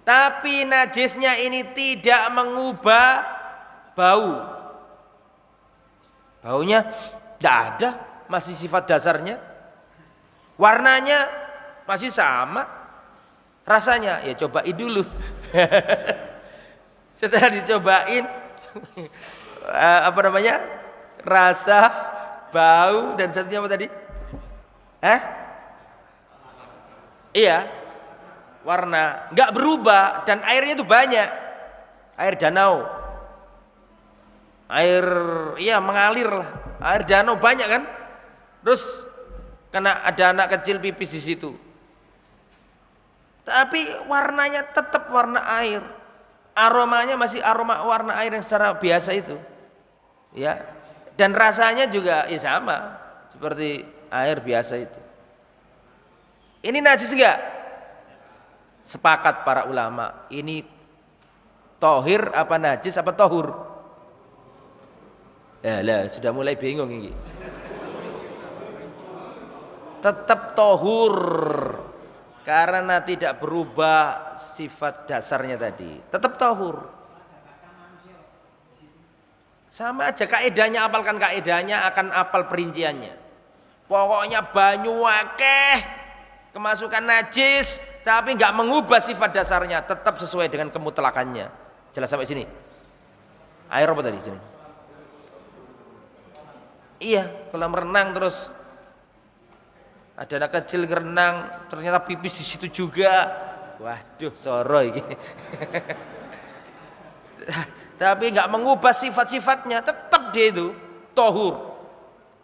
Tapi najisnya ini tidak mengubah bau. Baunya tidak ada, masih sifat dasarnya. Warnanya masih sama. Rasanya ya cobain dulu. Setelah dicobain rasa, bau, dan satunya apa tadi? Iya, warna nggak berubah dan airnya itu banyak. Air danau, air mengalir lah. Air danau banyak kan? Terus kena ada anak kecil pipis di situ. Tapi warnanya tetap warna air. Aromanya masih aroma warna air yang secara biasa itu. Ya. Dan rasanya juga ya sama seperti air biasa itu. Ini najis enggak? Sepakat para ulama, ini tohir apa najis apa tohur? Lah, sudah mulai bingung ini. tetap tohur karena tidak berubah sifat dasarnya tadi, tetap tohur. Sama aja kaidahnya, apalkan kaidahnya akan apal perinciannya. Pokoknya banyu akeh kemasukan najis tapi nggak mengubah sifat dasarnya, tetap sesuai dengan kemutlakannya. Jelas sampai sini? Air apa tadi sini? Iya, kolam renang terus ada anak kecil renang ternyata pipis di situ juga. Waduh, soro iki. Tapi nggak mengubah sifat-sifatnya, tetap dia itu tohur.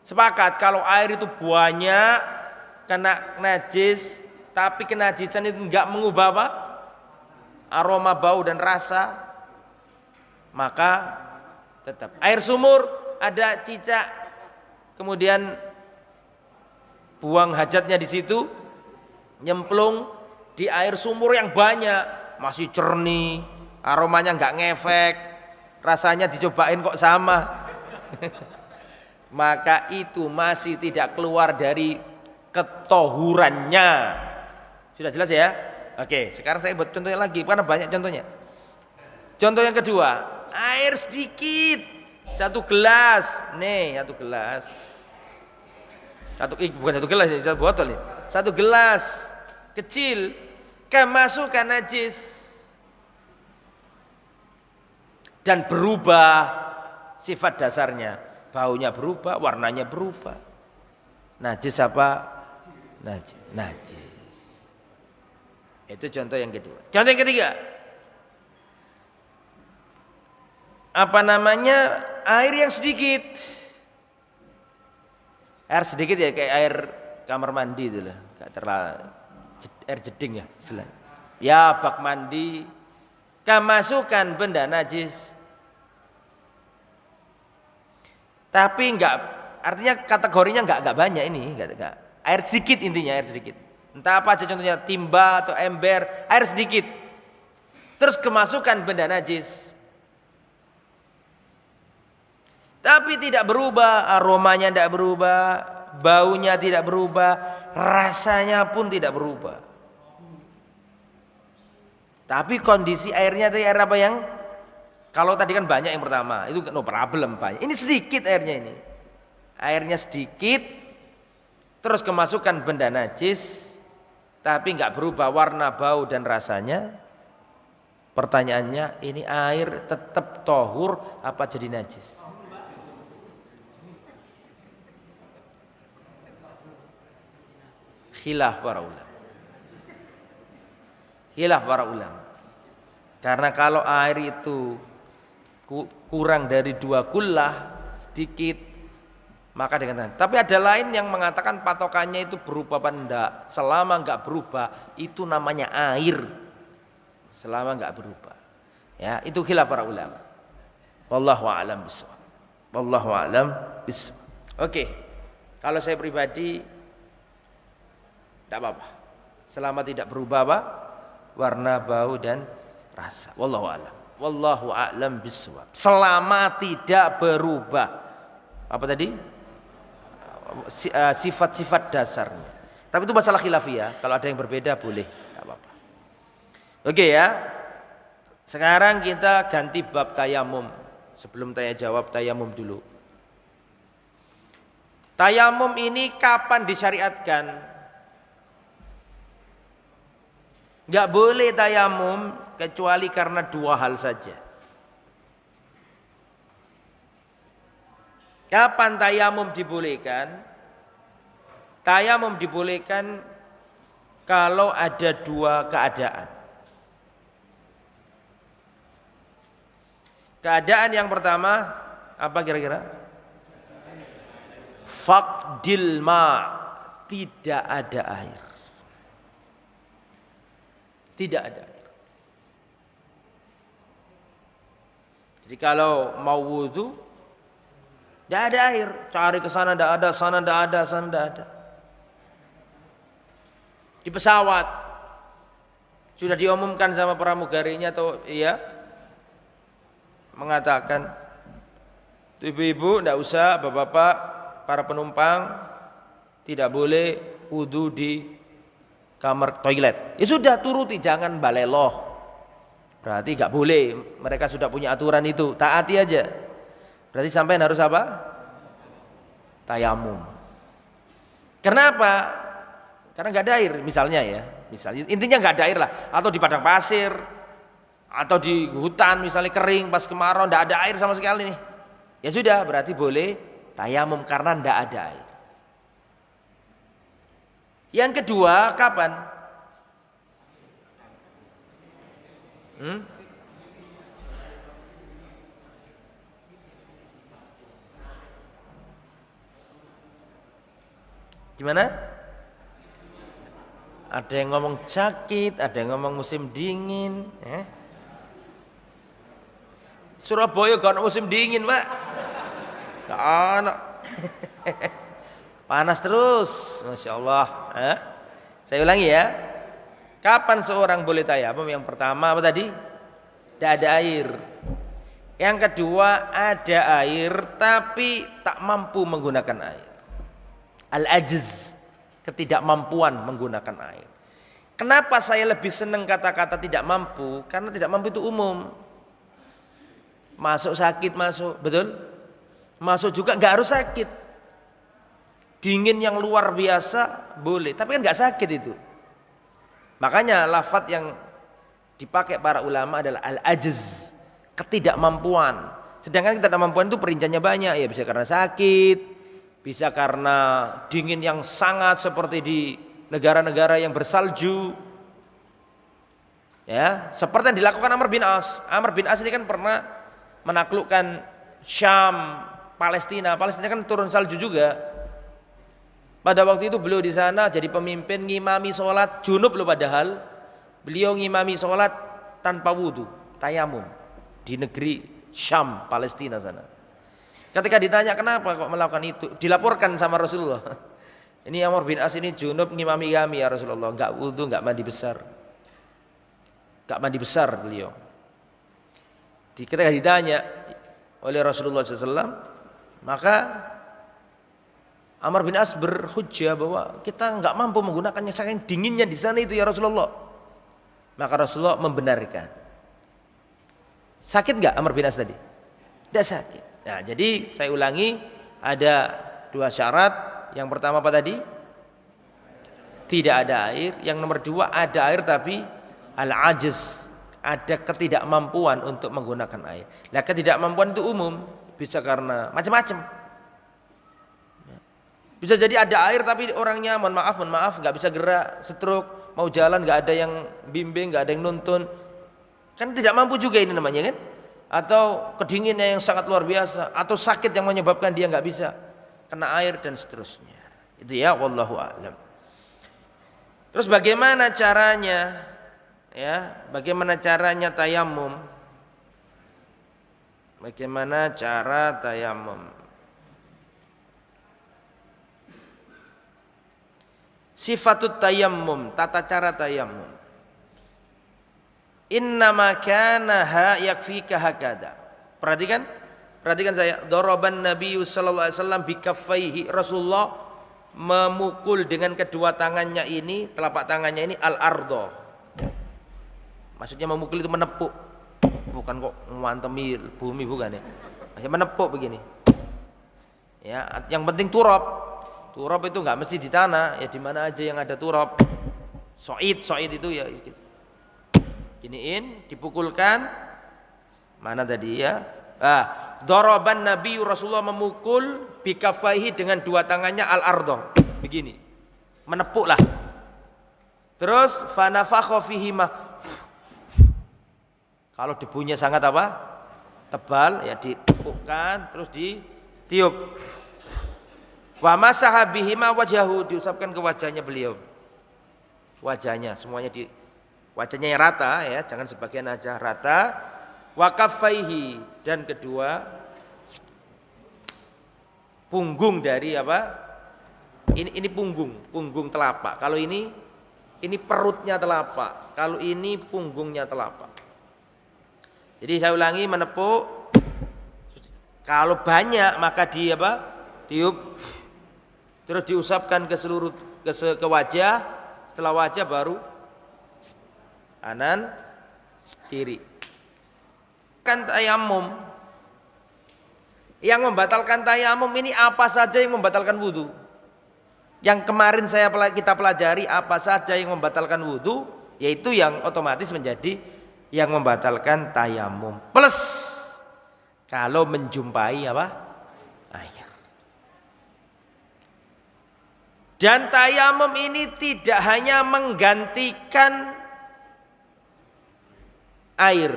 Sepakat kalau air itu banyak kena najis, tapi kenajisan itu nggak mengubah apa? Aroma, bau dan rasa, maka tetap. Air sumur ada cicak, kemudian buang hajatnya di situ, nyemplung di air sumur yang banyak, masih jernih, aromanya nggak ngefek, rasanya dicobain kok sama. Maka itu masih tidak keluar dari ketohurannya. Sudah jelas ya? Oke, sekarang saya buat contohnya lagi karena banyak contohnya. Contoh yang kedua, air sedikit, 1 gelas. Nih, 1 gelas. Bukan 1 gelas, 1 botol nih. 1 gelas kecil kemasukan najis dan berubah sifat dasarnya. Baunya berubah, warnanya berubah. Najis apa? Najis. Itu contoh yang kedua. Contoh yang ketiga. Apa namanya? Air yang sedikit. Air sedikit ya kayak air kamar mandi itu lah. Enggak terlalu air jeding ya istilahnya. Ya bak mandi kemasukan benda najis. Tapi enggak, artinya kategorinya enggak banyak ini, enggak. Air sedikit intinya, air sedikit. Entah apa aja contohnya, timba atau ember, air sedikit. Terus kemasukan benda najis. Tapi tidak berubah, aromanya tidak berubah, baunya tidak berubah, rasanya pun tidak berubah. Tapi kondisi airnya itu air apa yang kalau tadi kan banyak yang pertama, itu no problem banyak. Ini sedikit airnya ini. Airnya sedikit, terus kemasukan benda najis, tapi nggak berubah warna, bau dan rasanya. Pertanyaannya, ini air tetap tohur apa jadi najis? Khilaf para ulama. Khilaf para ulama. Karena kalau air itu kurang dari 2 kullah, sedikit, maka dikatakan. Tapi ada lain yang mengatakan patokannya itu berubah apa enggak. Selama enggak berubah, itu namanya air. Selama enggak berubah. Ya, itu khilaf para ulama. Wallahu a'lam bishawab. Wallahu a'lam bishawab. Oke. Kalau saya pribadi enggak apa-apa. Selama tidak berubah apa? Warna, bau dan rasa. Wallahu a'lam. Wallahu a'lam bishawab. Selama tidak berubah apa tadi? Sifat-sifat dasarnya. Tapi itu masalah khilafiyah. Kalau ada yang berbeda boleh, enggak apa-apa. Oke ya. Sekarang kita ganti bab tayamum. Sebelum tanya jawab tayamum dulu. Tayamum ini kapan disyariatkan? Enggak boleh tayamum kecuali karena 2 hal saja. Kapan tayamum dibolehkan? Tayamum dibolehkan kalau ada 2 keadaan. Keadaan yang pertama apa kira-kira? Faqdil ma', tidak ada air. Tidak ada air. Jadi kalau mau wudu, tidak ada air. Cari ke sana tidak ada, sana tidak ada, sana tidak ada. Di pesawat sudah diumumkan sama pramugarinya atau iya mengatakan, ibu-ibu tidak usah, bapak-bapak, para penumpang tidak boleh wudu di kamar toilet. Ya sudah, turuti, jangan baleloh. Berarti nggak boleh. Mereka sudah punya aturan itu, taati aja. Berarti sampai harus apa? Tayamum. Kenapa? Karena nggak ada air, misalnya ya. Misalnya intinya nggak ada air lah, atau di padang pasir, atau di hutan misalnya kering pas kemarau, nggak ada air sama sekali nih. Ya sudah, berarti boleh tayamum karena nggak ada air. Yang kedua, kapan? Gimana? Ada yang ngomong sakit, ada yang ngomong musim dingin. Surabaya gak ada musim dingin, Pak. Gak ada. Panas terus, Masya Allah. Saya ulangi ya. Kapan seorang boleh tayamum? Yang pertama apa tadi? Tidak ada air. Yang kedua, ada air tapi tak mampu menggunakan air. Al-ajiz, ketidakmampuan menggunakan air. Kenapa saya lebih senang kata-kata tidak mampu? Karena tidak mampu itu umum. Masuk sakit masuk, betul? Masuk juga nggak harus sakit. Dingin yang luar biasa boleh, tapi kan nggak sakit itu. Makanya lafadz yang dipakai para ulama adalah al-ajiz, ketidakmampuan. Sedangkan ketidakmampuan itu perinciannya banyak, ya bisa karena sakit, bisa karena dingin yang sangat seperti di negara-negara yang bersalju. Ya, seperti yang dilakukan Amr bin As. Amr bin As ini kan pernah menaklukkan Syam, Palestina. Palestina kan turun salju juga. Pada waktu itu beliau di sana jadi pemimpin, ngimami sholat junub loh, padahal beliau ngimami sholat tanpa wudu, tayamum di negeri Syam, Palestina sana. Ketika ditanya kenapa kok melakukan itu, dilaporkan sama Rasulullah. Ini Amr bin As ini junub ngimami kami ya Rasulullah, enggak wudu, enggak mandi besar. Enggak mandi besar beliau. Ketika ditanya oleh Rasulullah SAW, maka Amr bin As berhujjah bahwa kita enggak mampu menggunakannya, saking dinginnya di sana itu ya Rasulullah. Maka Rasulullah membenarkan. Sakit enggak Amr bin As tadi? Tidak sakit. Nah, jadi saya ulangi, ada dua syarat. Yang pertama apa tadi? Tidak ada air. Yang nomor dua, ada air tapi al-ajiz, ada ketidakmampuan untuk menggunakan air. Nah, ketidakmampuan itu umum, bisa karena macam-macam. Bisa jadi ada air tapi orangnya mohon maaf nggak bisa gerak, stroke, mau jalan nggak ada yang bimbing, nggak ada yang nuntun, kan tidak mampu juga ini namanya kan? Atau kedinginan yang sangat luar biasa, atau sakit yang menyebabkan dia nggak bisa kena air dan seterusnya. Itu ya, wallahu a'lam. Terus bagaimana caranya? Ya, bagaimana caranya tayamum? Bagaimana cara tayamum? Sifatut tayammum, tata cara tayammum. Innama kana yakfika hakada. Perhatikan saya. Daraban Nabi sallallahu alaihi wasallam bikaffaihi. Rasulullah memukul dengan kedua tangannya ini, telapak tangannya ini al-ardo. Maksudnya memukul itu menepuk. Bukan kok mantemi bumi, bukan ya. Masih menepuk begini. Ya, yang penting turab. Turab itu nggak mesti di tanah, ya di mana aja yang ada turab. Soid itu ya. Giniin, dipukulkan. Mana tadi ya? Daraban Nabi Rasulullah memukul bikafaihi dengan dua tangannya al-ardo. Begini. Menepuk lah. Terus fanafakha fihima. Kalau debunya sangat apa? Tebal, ya ditepukkan, terus ditiup. Wa masaha bihima wajahu, diusapkan ke wajahnya beliau. Wajahnya semuanya wajahnya yang rata ya, jangan sebagian aja, rata. Wa kaffaihi, dan kedua punggung dari apa? Ini punggung telapak. Kalau ini perutnya telapak. Kalau ini punggungnya telapak. Jadi saya ulangi, menepuk. Kalau banyak maka tiup. Terus diusapkan ke seluruh ke wajah, setelah wajah baru kanan kiri. Kan tayamum. Yang membatalkan tayamum ini apa saja yang membatalkan wudu? Yang kemarin kita pelajari apa saja yang membatalkan wudu, yaitu yang otomatis menjadi yang membatalkan tayamum. Plus kalau menjumpai apa? Air. Dan tayamum ini tidak hanya menggantikan air.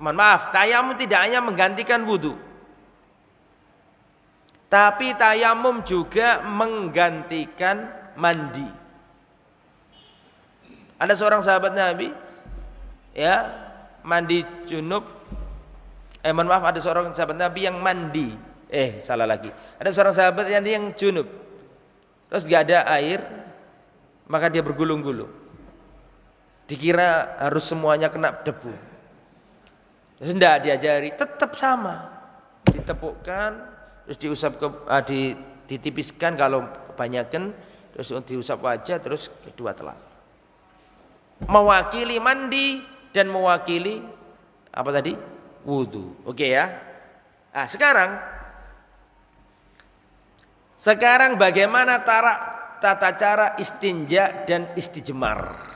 Mohon maaf, tayamum tidak hanya menggantikan wudu. Tapi tayamum juga menggantikan mandi. Ada seorang sahabat Nabi, ya, mandi junub. Mohon maaf, ada seorang sahabat Nabi yang mandi. Salah lagi. Ada seorang sahabat yang junub. Terus gak ada air, maka dia bergulung-gulung. Dikira harus semuanya kena debu. Terus tidak diajari, tetap sama. Ditepukkan, terus diusap ditipiskan kalau kebanyakan, terus diusap wajah, terus kedua telah. Mewakili mandi dan mewakili apa tadi? Wudu. Oke ya. Nah, sekarang bagaimana tata cara istinja dan istijmar?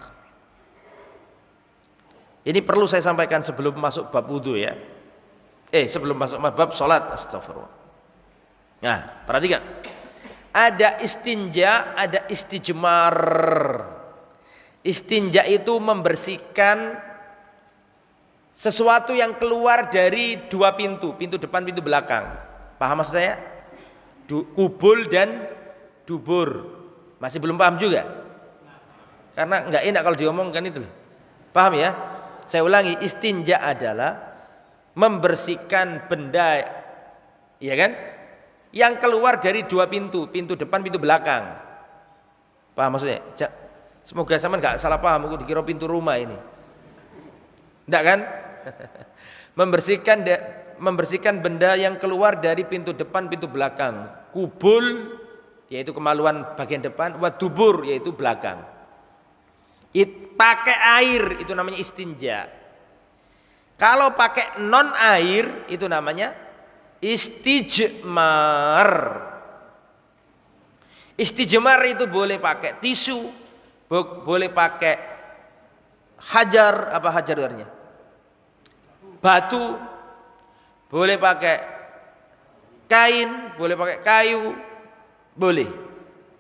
Ini perlu saya sampaikan sebelum masuk bab wudu ya. Sebelum masuk bab salat, astagfirullah. Nah, perhatikan. Ada istinja, ada istijmar. Istinja itu membersihkan sesuatu yang keluar dari dua pintu, pintu depan, pintu belakang. Paham maksud saya? Kubul dan dubur. Masih belum paham juga? Karena nggak enak kalau diomongkan itu. Paham ya? Saya ulangi, istinja adalah membersihkan benda, ya kan? Yang keluar dari dua pintu, pintu depan, pintu belakang. Paham maksudnya? Semoga sama nggak salah paham, aku dikira pintu rumah ini. Enggak kan? Membersihkan benda yang keluar dari pintu depan, pintu belakang. Kubul yaitu kemaluan bagian depan, wa dubur yaitu belakang. Pakai air itu namanya istinja. Kalau pakai non air itu namanya istijmar. Istijmar itu boleh pakai tisu, boleh pakai hajar, apa hajar artinya? Batu, boleh pakai kain, boleh pakai kayu, boleh.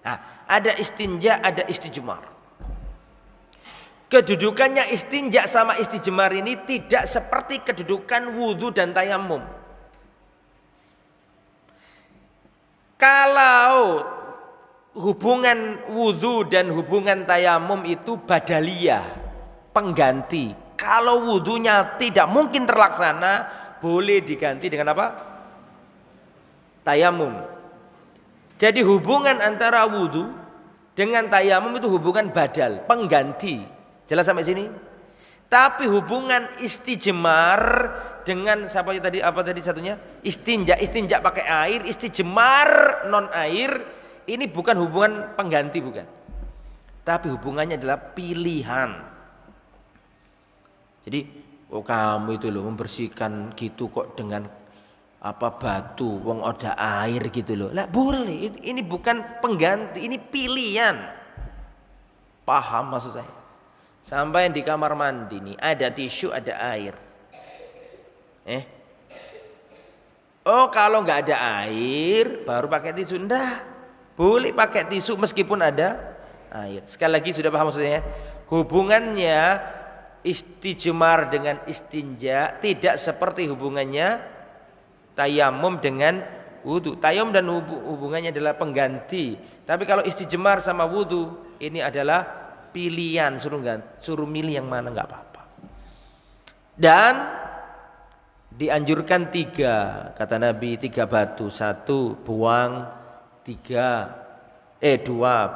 Nah, ada istinja, ada istijmar. Kedudukannya istinja sama istijmar ini tidak seperti kedudukan wudu dan tayamum. Kalau hubungan wudu dan hubungan tayamum itu badaliyah, pengganti. Kalau wudunya tidak mungkin terlaksana, boleh diganti dengan apa? Tayamum. Jadi hubungan antara wudu dengan tayamum itu hubungan badal, pengganti. Jelas sampai sini? Tapi hubungan istijmar dengan apa tadi satunya? Istinja pakai air, istijmar non air, ini bukan hubungan pengganti, bukan. Tapi hubungannya adalah pilihan. Jadi, kamu itu loh membersihkan gitu kok dengan apa batu, wong ada air gitu loh. Lah boleh, ini bukan pengganti, ini pilihan. Paham maksud saya? Sampai di kamar mandi nih ada tisu, ada air. Kalau nggak ada air baru pakai tisu. Enggak, boleh pakai tisu meskipun ada air. Sekali lagi sudah paham maksudnya? Hubungannya istijmar dengan istinja tidak seperti hubungannya tayamum dengan wudu. Tayamum dan hubungannya adalah pengganti. Tapi kalau istijmar sama wudu ini adalah pilihan, suruh milih yang mana nggak apa-apa. Dan dianjurkan 3, kata Nabi, 3 batu, 1 buang, 2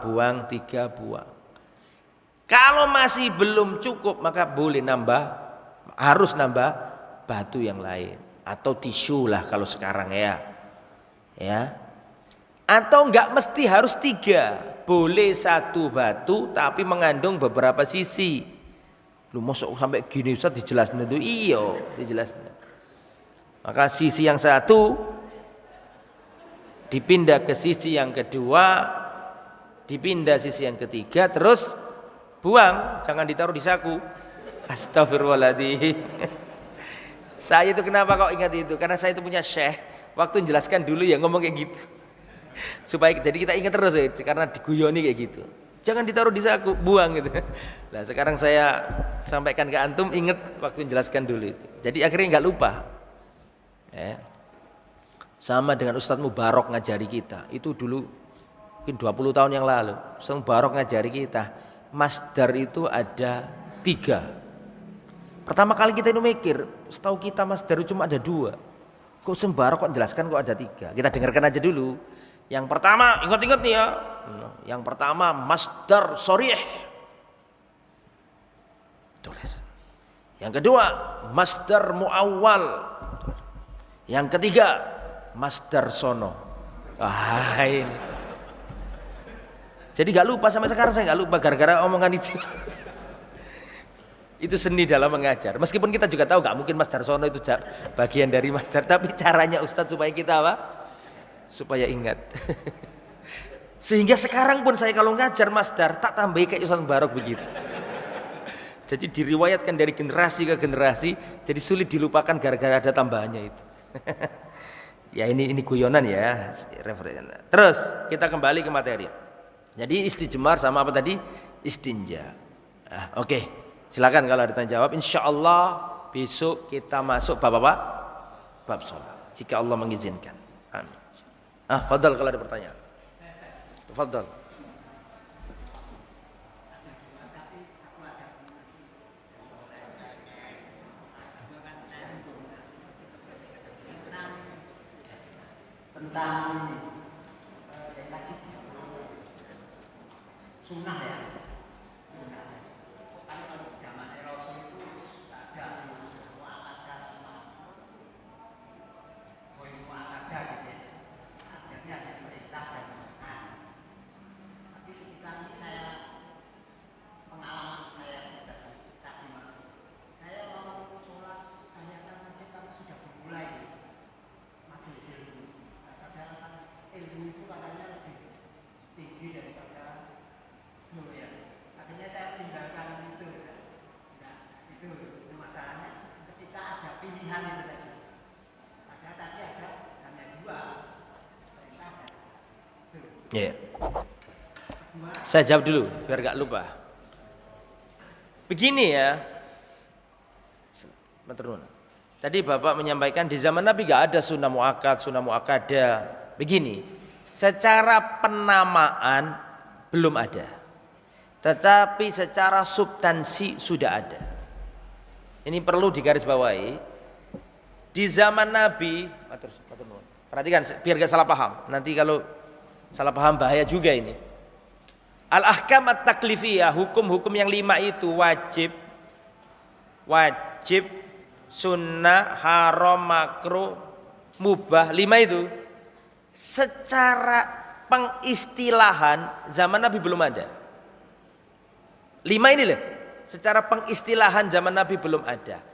buang, 3 buang. Kalau masih belum cukup maka boleh harus nambah batu yang lain atau tisu lah kalau sekarang ya. Atau nggak mesti harus 3. boleh satu batu tapi mengandung beberapa sisi. Lu masuk sampai gini Ustaz dijelasin itu? Iya, dijelasin. Maka sisi yang satu dipindah ke sisi yang kedua, dipindah sisi yang ketiga, terus buang, jangan ditaruh di saku. Astagfirullahaladzim. Saya itu kenapa kok ingat itu? Karena saya itu punya syekh, waktu menjelaskan dulu ya ngomong kayak gitu. Supaya jadi kita ingat terus ya, karena diguyoni kayak gitu. Jangan ditaruh di saku, buang gitu. Nah sekarang saya sampaikan ke antum, ingat waktu menjelaskan dulu itu. Jadi akhirnya nggak lupa. Ya. Sama dengan Ustadz Mubarok ngajari kita. Itu dulu mungkin 20 tahun yang lalu. Ustadz Mubarok ngajari kita. Masdar itu ada 3. Pertama kali kita itu mikir, setahu kita masdar itu cuma ada 2. Kok Ustadz Mubarok kok jelaskan kok ada 3? Kita dengarkan aja dulu. Yang pertama, ingat-ingat nih ya. Yang pertama masdar sharih. Tulis. Yang kedua masdar muawwal. Yang ketiga masdar sono. Ini. Jadi gak lupa sampai sekarang, saya gak lupa gara-gara omongan itu. Itu seni dalam mengajar. Meskipun kita juga tahu gak mungkin masdar sono itu bagian dari masdar, tapi caranya Ustadz supaya kita apa? Supaya ingat. Sehingga sekarang pun saya kalau ngajar masdar tak tambahi kayak Ustadz Mubarok begitu. Jadi diriwayatkan dari generasi ke generasi, jadi sulit dilupakan gara-gara ada tambahannya itu. Ya ini guyonan ya, Terus kita kembali ke materi. Jadi istijmar sama apa tadi? Istinja. Oke. Silakan kalau ada tanya jawab. Insya Allah besok kita masuk bab apa? Bab sholat. Jika Allah mengizinkan. Amin. Fadal kalau ada pertanyaan. Fadal. Tentang tadi sunnah ya, sunnah. Kan kalau zaman Rasul itu ada sunnah, ada gitu ya. Akhirnya ada perintah dan larangan. Tapi ketika ini saya pengalaman saya tadi masuk, saya mau sholat tahiyatan masjid kan sudah dimulai majelis ilmu. Kadang-kadang ilmu itu katanya lebih tinggi daripada dunia. Akhirnya saya tinggalkan itu. Nah, itu masalahnya ketika ada pilihan itu tadi. Padahal tadi ada hanya 2. Yeah. Saya jawab dulu biar gak lupa. Begini ya. Tadi Bapak menyampaikan di zaman Nabi gak ada sunnah muakkadah. Begini, secara penamaan belum ada, tetapi secara substansi sudah ada. Ini perlu digarisbawahi. Di zaman Nabi, perhatikan biar gak salah paham. Nanti kalau salah paham bahaya juga ini. Al-ahkam at-taklifiyah, hukum-hukum yang 5 itu wajib, sunnah, haram, makruh, mubah, 5 itu secara pengistilahan zaman Nabi belum ada. 5 ini loh, secara pengistilahan zaman Nabi belum ada.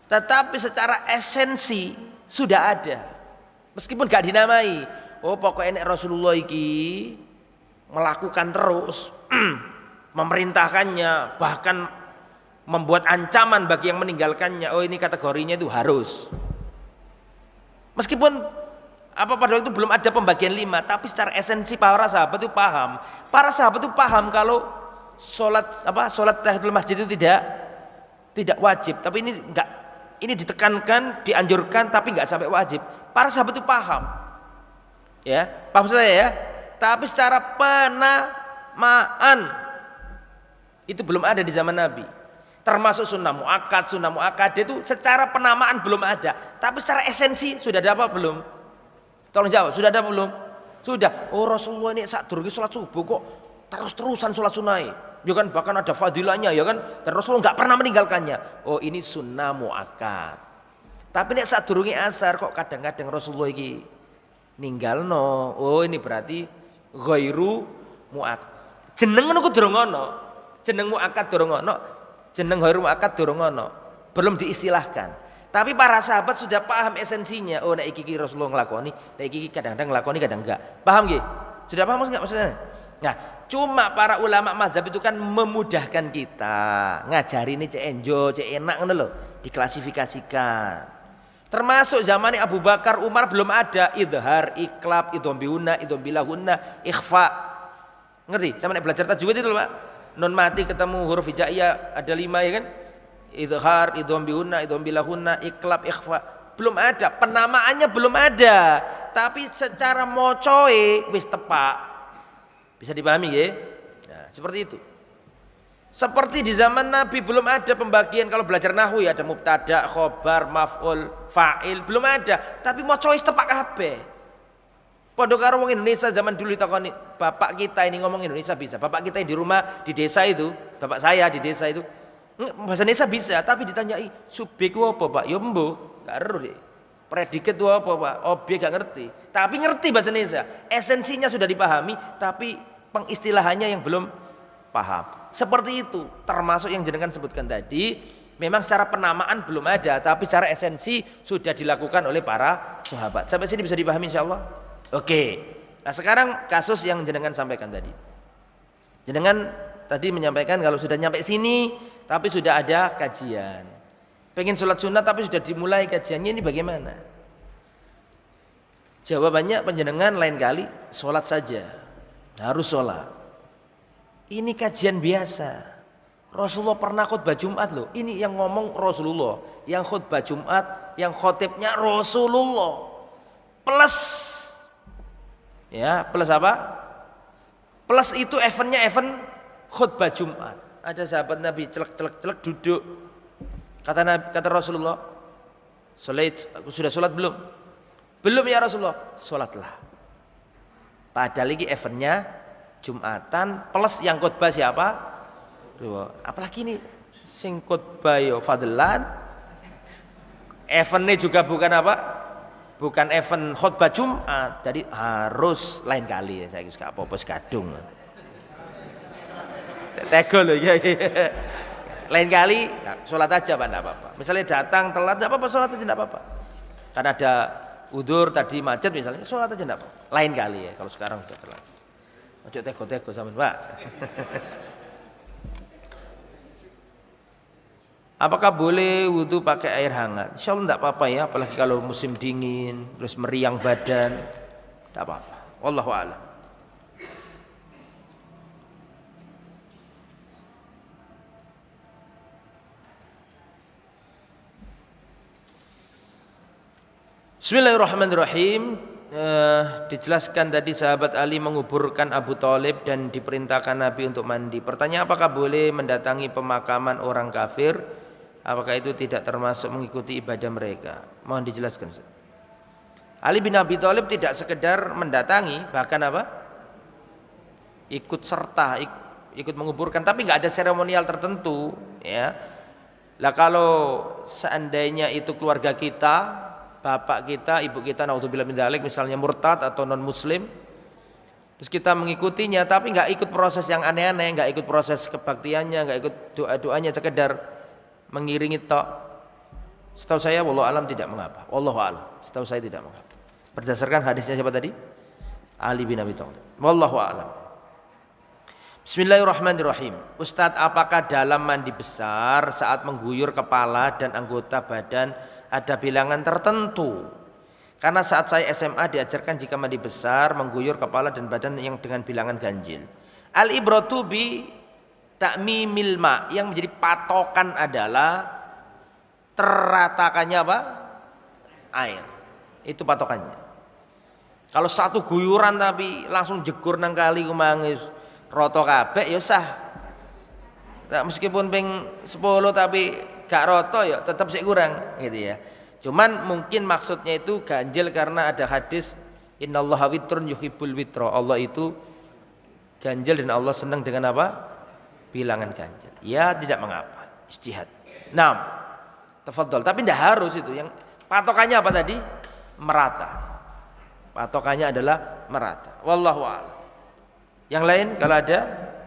Tetapi secara esensi sudah ada. Meskipun gak dinamai. Oh pokoknya Rasulullah iki melakukan terus, memerintahkannya, bahkan membuat ancaman bagi yang meninggalkannya. Oh ini kategorinya itu harus. Meskipun pada waktu itu belum ada pembagian 5, tapi secara esensi para sahabat itu paham. Para sahabat itu paham kalau sholat tahiyatul masjid itu tidak wajib. Tapi ini ditekankan, dianjurkan, tapi nggak sampai wajib. Para sahabat itu paham. Ya, paham saya ya. Tapi secara penamaan itu belum ada di zaman Nabi. Termasuk sunnah muakkad itu secara penamaan belum ada. Tapi secara esensi sudah ada apa belum? Tolong jawab, sudah ada belum? Sudah. Oh Rasulullah ini saat durunge sholat subuh kok terus-terusan sholat sunai. Ya kan bahkan ada fadilahnya ya kan. Dan Rasulullah nggak pernah meninggalkannya. Oh ini sunnah muakkad. Tapi nek saat durunge asar kok kadang-kadang Rasulullah ini ninggalno. Oh ini berarti ghairu muak. Jeneng ngono ku durung ono. Jeneng muakkad durung ono. Jeneng ghairu muakkad durung ono. Belum diistilahkan. Tapi para sahabat sudah paham esensinya. Oh, nek iki Rasulullah nglakoni, nek iki kadang-kadang nglakoni, kadang enggak. Paham nggih? Sudah paham enggak maksudnya? Nah, cuma para ulama mazhab itu kan memudahkan kita. Ngajari ini cek enjo, cek enak ngono lho, diklasifikasikan. Termasuk zamannya Abu Bakar, Umar belum ada idhar, iklab, idhombiuna, idhombilahuna, ikhfa. Ngerti? Sama nek belajar tajwid itu lho, Pak. Nun mati ketemu huruf hijaiyah ada 5 ya kan? Idhar, idhombiuna, idhombilahuna, iklab, ikhfa. Belum ada, penamaannya belum ada. Tapi secara mocoe wis tepak. Bisa dipahami ya? Nah, seperti itu. Seperti di zaman Nabi belum ada pembagian kalau belajar nahwu ya ada mubtada, khobar, maf'ul, fa'il, belum ada. Tapi mau choice tepak kabeh. Padha karo wong Indonesia zaman dulu ditakoni, bapak kita ini ngomong Indonesia bisa. Bapak kita di rumah di desa itu, bapak saya di desa itu bahasa Indonesia bisa, tapi ditanyai subjek apa, Pak? Ya mbuh, gak ero deh. Predikat itu apa, Pak? Objek gak ngerti. Tapi ngerti bahasa Indonesia. Esensinya sudah dipahami, tapi pengistilahannya yang belum paham. Seperti itu, termasuk yang jenengan sebutkan tadi, memang secara penamaan belum ada, tapi secara esensi sudah dilakukan oleh para sahabat. Sampai sini bisa dipahami insyaallah? Oke. Nah, sekarang kasus yang jenengan sampaikan tadi. Jenengan tadi menyampaikan kalau sudah nyampe sini, tapi sudah ada kajian. Pengen sholat sunnah tapi sudah dimulai kajiannya, ini bagaimana? Jawabannya penjenengan lain kali sholat saja. Harus sholat. Ini kajian biasa. Rasulullah pernah khutbah Jumat loh. Ini yang ngomong Rasulullah, yang khutbah Jumat, yang khotibnya Rasulullah. Plus, ya plus apa? Plus itu eventnya event khutbah Jumat. Ada sahabat Nabi celek duduk. Kata Rasulullah, aku sudah sholat belum? Belum ya Rasulullah. Sholatlah. Padahal lagi eventnya Jumatan plus yang khutbah siapa? Apalagi ini sing khutbah yo fadlan. Eventnya juga bukan apa? Bukan event khutbah Jumat. Jadi harus lain kali ya saya gak apa-apa kadung. Tego loh ya. Lain kali sholat aja Pak, enggak apa-apa. Misalnya datang telat enggak apa-apa, sholat aja enggak apa-apa. Karena ada udzur tadi macet misalnya, sholat aja enggak apa-apa. Lain kali ya kalau sekarang sudah telat. Ojo tego-tego sampean, Pak. Apakah boleh wudu pakai air hangat? Insyaallah enggak apa-apa ya, apalagi kalau musim dingin, terus meriang badan. Enggak apa-apa. Wallahu a'lam. Bismillahirrahmanirrahim. Dijelaskan tadi sahabat Ali menguburkan Abu Thalib dan diperintahkan Nabi untuk mandi. Pertanyaan, apakah boleh mendatangi pemakaman orang kafir? Apakah itu tidak termasuk mengikuti ibadah mereka? Mohon dijelaskan. Ali bin Abi Thalib tidak sekedar mendatangi, bahkan apa? Ikut serta, ikut menguburkan, tapi nggak ada seremonial tertentu, ya. Lah kalau seandainya itu keluarga kita, bapak kita, ibu kita, naudzubillah min dzalik, misalnya murtad atau non muslim, terus kita mengikutinya tapi nggak ikut proses yang aneh-aneh, nggak ikut proses kebaktiannya, nggak ikut doa-doanya, sekedar mengiringi tok, setahu saya wallahu alam tidak mengapa. Wallahu alam, setahu saya tidak mengapa. Berdasarkan hadisnya siapa tadi? Ali bin Abi Thalib. Wallahu alam. Bismillahirrahmanirrahim. Ustadz, apakah dalam mandi besar saat mengguyur kepala dan anggota badan ada bilangan tertentu? Karena saat saya SMA diajarkan jika mandi besar mengguyur kepala dan badan yang dengan bilangan ganjil. Al-ibratu bi ta'mimil ma, yang menjadi patokan adalah teratakannya apa? Air. Itu patokannya. Kalau satu guyuran tapi langsung jegur nang kali kumangis roto kabeh ya sah. Nah, meskipun ping 10 tapi gak roto ya tetap sih kurang gitu ya. Cuman mungkin maksudnya itu ganjil karena ada hadis innallaha witrun yuhibbul witra. Allah itu ganjil dan Allah senang dengan apa? Bilangan ganjil. Ya tidak mengapa, ijtihad. Naam. Tafadhol, tapi tidak harus itu. Yang patokannya apa tadi? Merata. Patokannya adalah merata. Wallahu a'lam. Yang lain kalau ada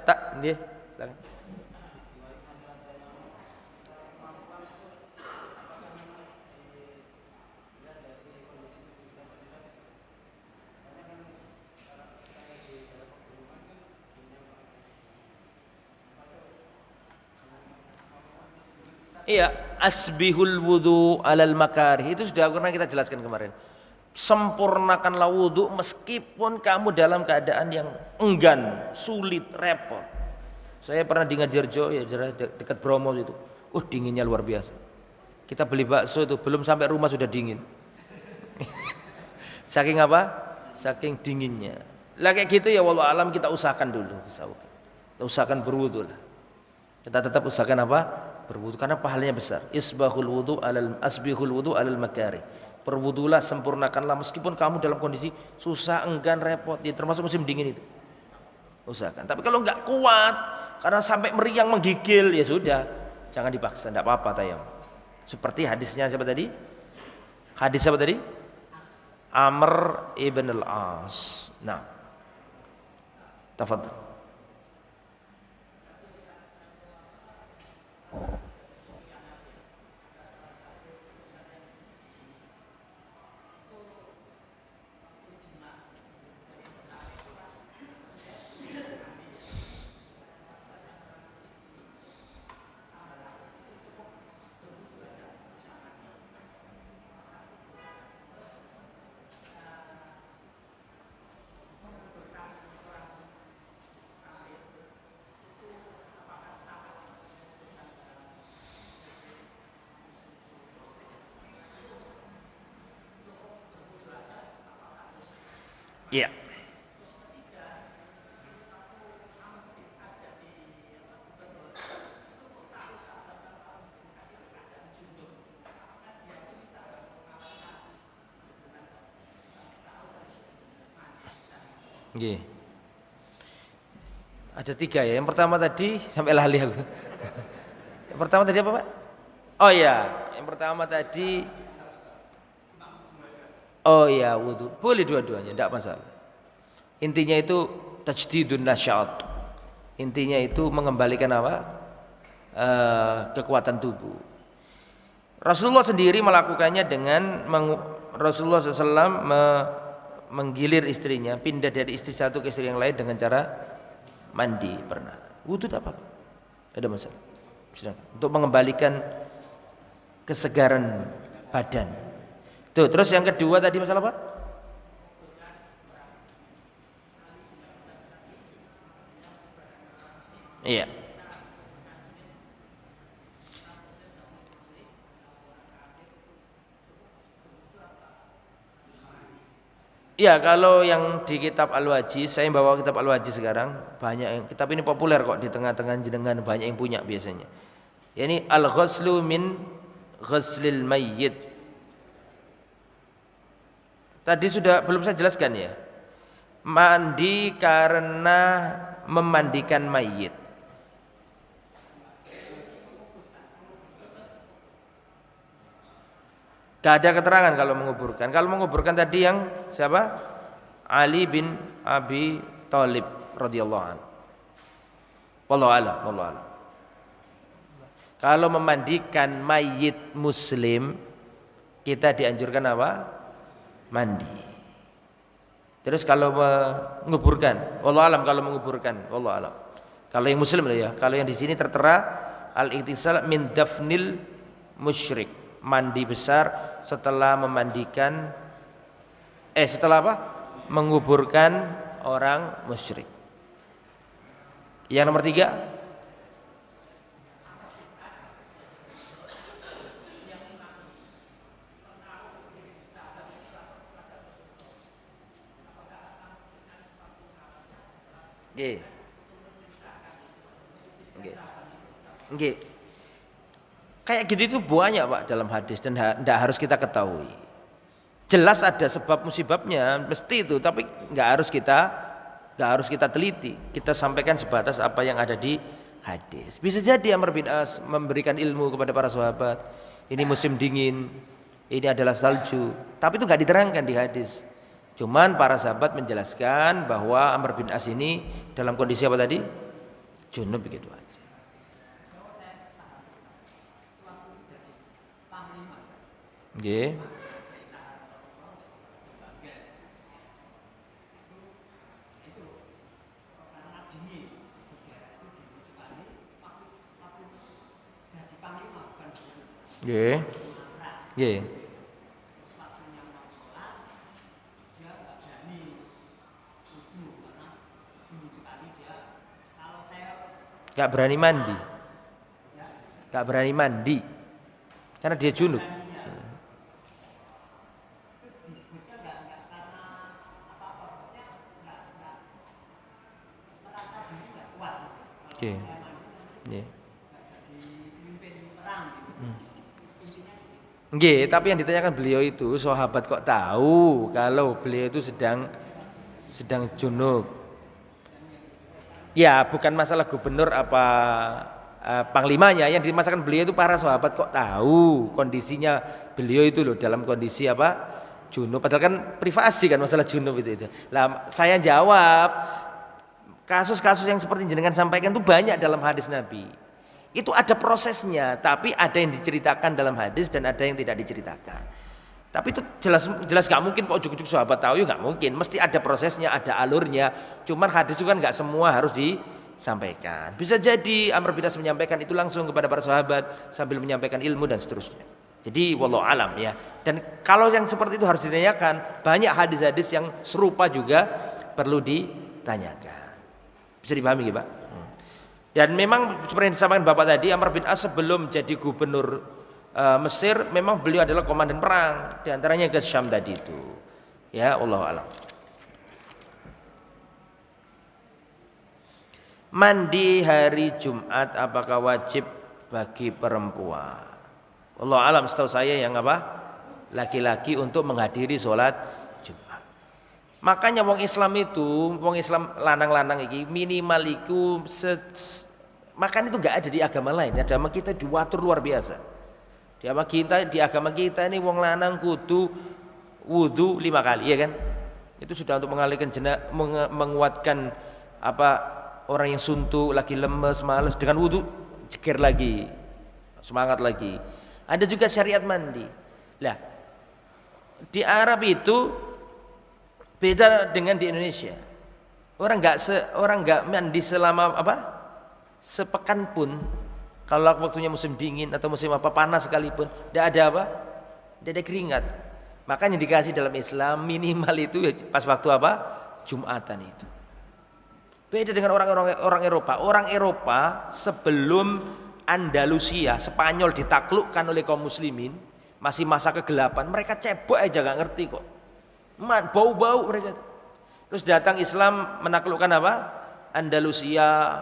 tak nggih, silakan. Iya, asbihul wudu alal makarih itu sudah pernah kita jelaskan kemarin. Sempurnakanlah wudu meskipun kamu dalam keadaan yang enggan, sulit, repot. Saya pernah di Ngadirejo ya, dekat Bromo itu. Dinginnya luar biasa. Kita beli bakso itu belum sampai rumah sudah dingin. Saking apa? Saking dinginnya. Lah kayak gitu ya, wallahu alam kita usahakan dulu, kita usahakan berwudu lah. Kita tetap usahakan apa? Berwudu karena pahalanya besar. Asbihul wudu alal makari. Berwudulah, sempurnakanlah meskipun kamu dalam kondisi susah, enggan, repot. Ya termasuk musim dingin itu. Usahakan. Tapi kalau enggak kuat karena sampai meriang menggigil, ya sudah, jangan dipaksa, enggak apa-apa tayamum. Seperti hadisnya siapa tadi? Hadis siapa tadi? Amr ibn al-As. Nah. Tafadhal. Iya. Nggih. Ada 3 ya. Yang pertama tadi sampai lali aku. Yang pertama tadi apa, Pak? Oh iya, yang pertama tadi wudu. Boleh dua-duanya, enggak masalah. Intinya itu tajdidun nasyat. Intinya itu mengembalikan apa? Kekuatan tubuh. Rasulullah sendiri melakukannya dengan Rasulullah SAW menggilir istrinya, pindah dari istri satu ke istri yang lain dengan cara mandi pernah. Wudu tak apa-apa, ada masalah. Silakan. Untuk mengembalikan kesegaran badan. Tuh, terus yang kedua tadi masalah apa? Iya. Ya, kalau yang di kitab Al-Wajiz, saya bawa kitab Al-Wajiz sekarang, banyak yang kitab ini populer kok di tengah-tengah jenengan, banyak yang punya biasanya. Ya, ini Al-Ghuslu min Ghuslil Mayyit. Tadi sudah belum saya jelaskan ya. Mandi karena memandikan mayit. Gak ada keterangan kalau menguburkan. Kalau menguburkan tadi yang siapa? Ali bin Abi Thalib radhiyallahu anhu. Wallahu a'lam, wallahu a'lam. Kalau memandikan mayit muslim, kita dianjurkan apa? Mandi. Terus kalau menguburkan, wallahu a'lam kalau menguburkan, wallahu a'lam. Kalau yang muslim ya, kalau yang di sini tertera al-iktisal min dafnil musyrik. Mandi besar setelah memandikan setelah apa? Menguburkan orang musyrik. Yang nomor 3, nggih. Kayak gitu itu banyak Pak dalam hadis dan tidak harus kita ketahui. Jelas ada sebab musibabnya mesti itu, tapi nggak harus kita teliti. Kita sampaikan sebatas apa yang ada di hadis. Bisa jadi Amr bin As memberikan ilmu kepada para sahabat. Ini musim dingin, ini adalah salju, tapi itu nggak diterangkan di hadis. Cuman para sahabat menjelaskan bahwa Amr bin As ini dalam kondisi apa tadi? Junub begitu aja. Nggih. Nggih. Nggih. Gak berani mandi. Gak berani mandi. Karena dia junub. Oke. Nggih. Nggih, tapi yang ditanyakan beliau itu sahabat kok tahu kalau beliau itu sedang junub. Ya, bukan masalah gubernur apa panglimanya, yang dimasalahkan beliau itu para sahabat kok tahu kondisinya beliau itu loh dalam kondisi apa? Junub. Padahal kan privasi kan masalah junub itu. Lah saya jawab, kasus-kasus yang seperti jenengan sampaikan itu banyak dalam hadis Nabi. Itu ada prosesnya, tapi ada yang diceritakan dalam hadis dan ada yang tidak diceritakan. Tapi itu jelas gak mungkin kok ujuk-ujuk sahabat tahu, ya gak mungkin. Mesti ada prosesnya, ada alurnya. Cuman hadis itu kan gak semua harus disampaikan. Bisa jadi Amr bin As menyampaikan itu langsung kepada para sahabat sambil menyampaikan ilmu dan seterusnya. Jadi wallahu alam ya. Dan kalau yang seperti itu harus ditanyakan, banyak hadis-hadis yang serupa juga perlu ditanyakan. Bisa dipahami ya Pak? Dan memang seperti yang disampaikan Bapak tadi, Amr bin As sebelum jadi gubernur Mesir, memang beliau adalah komandan perang, di antaranya ke Syam tadi itu. Ya, wallahu a'lam. Mandi hari Jumat apakah wajib bagi perempuan? Wallahu a'lam, setahu saya yang apa? Laki-laki untuk menghadiri sholat Jumat. Makanya wong Islam itu, wong Islam lanang-lanang iki minimal iku makan itu enggak ada di agama lain. Agama kita diwatur luar biasa. Di agama kita ini wong lanang kudu wudu 5 kali, ya kan? Itu sudah untuk mengalihkan menguatkan apa orang yang suntuk, lagi lemes, malas, dengan wudu jekir lagi, semangat lagi. Ada juga syariat mandi. Lah, di Arab itu beda dengan di Indonesia. Orang enggak mandi selama apa? Sepekan pun. Kalau waktunya musim dingin atau musim apa panas sekalipun, tidak ada apa? Tidak ada keringat. Makanya dikasih dalam Islam minimal itu ya pas waktu apa? Jumatan itu. Beda dengan orang Eropa. Orang Eropa sebelum Andalusia, Spanyol ditaklukkan oleh kaum muslimin, masih masa kegelapan, mereka cebok aja nggak ngerti kok. Bau-bau mereka. Terus datang Islam menaklukkan apa? Andalusia.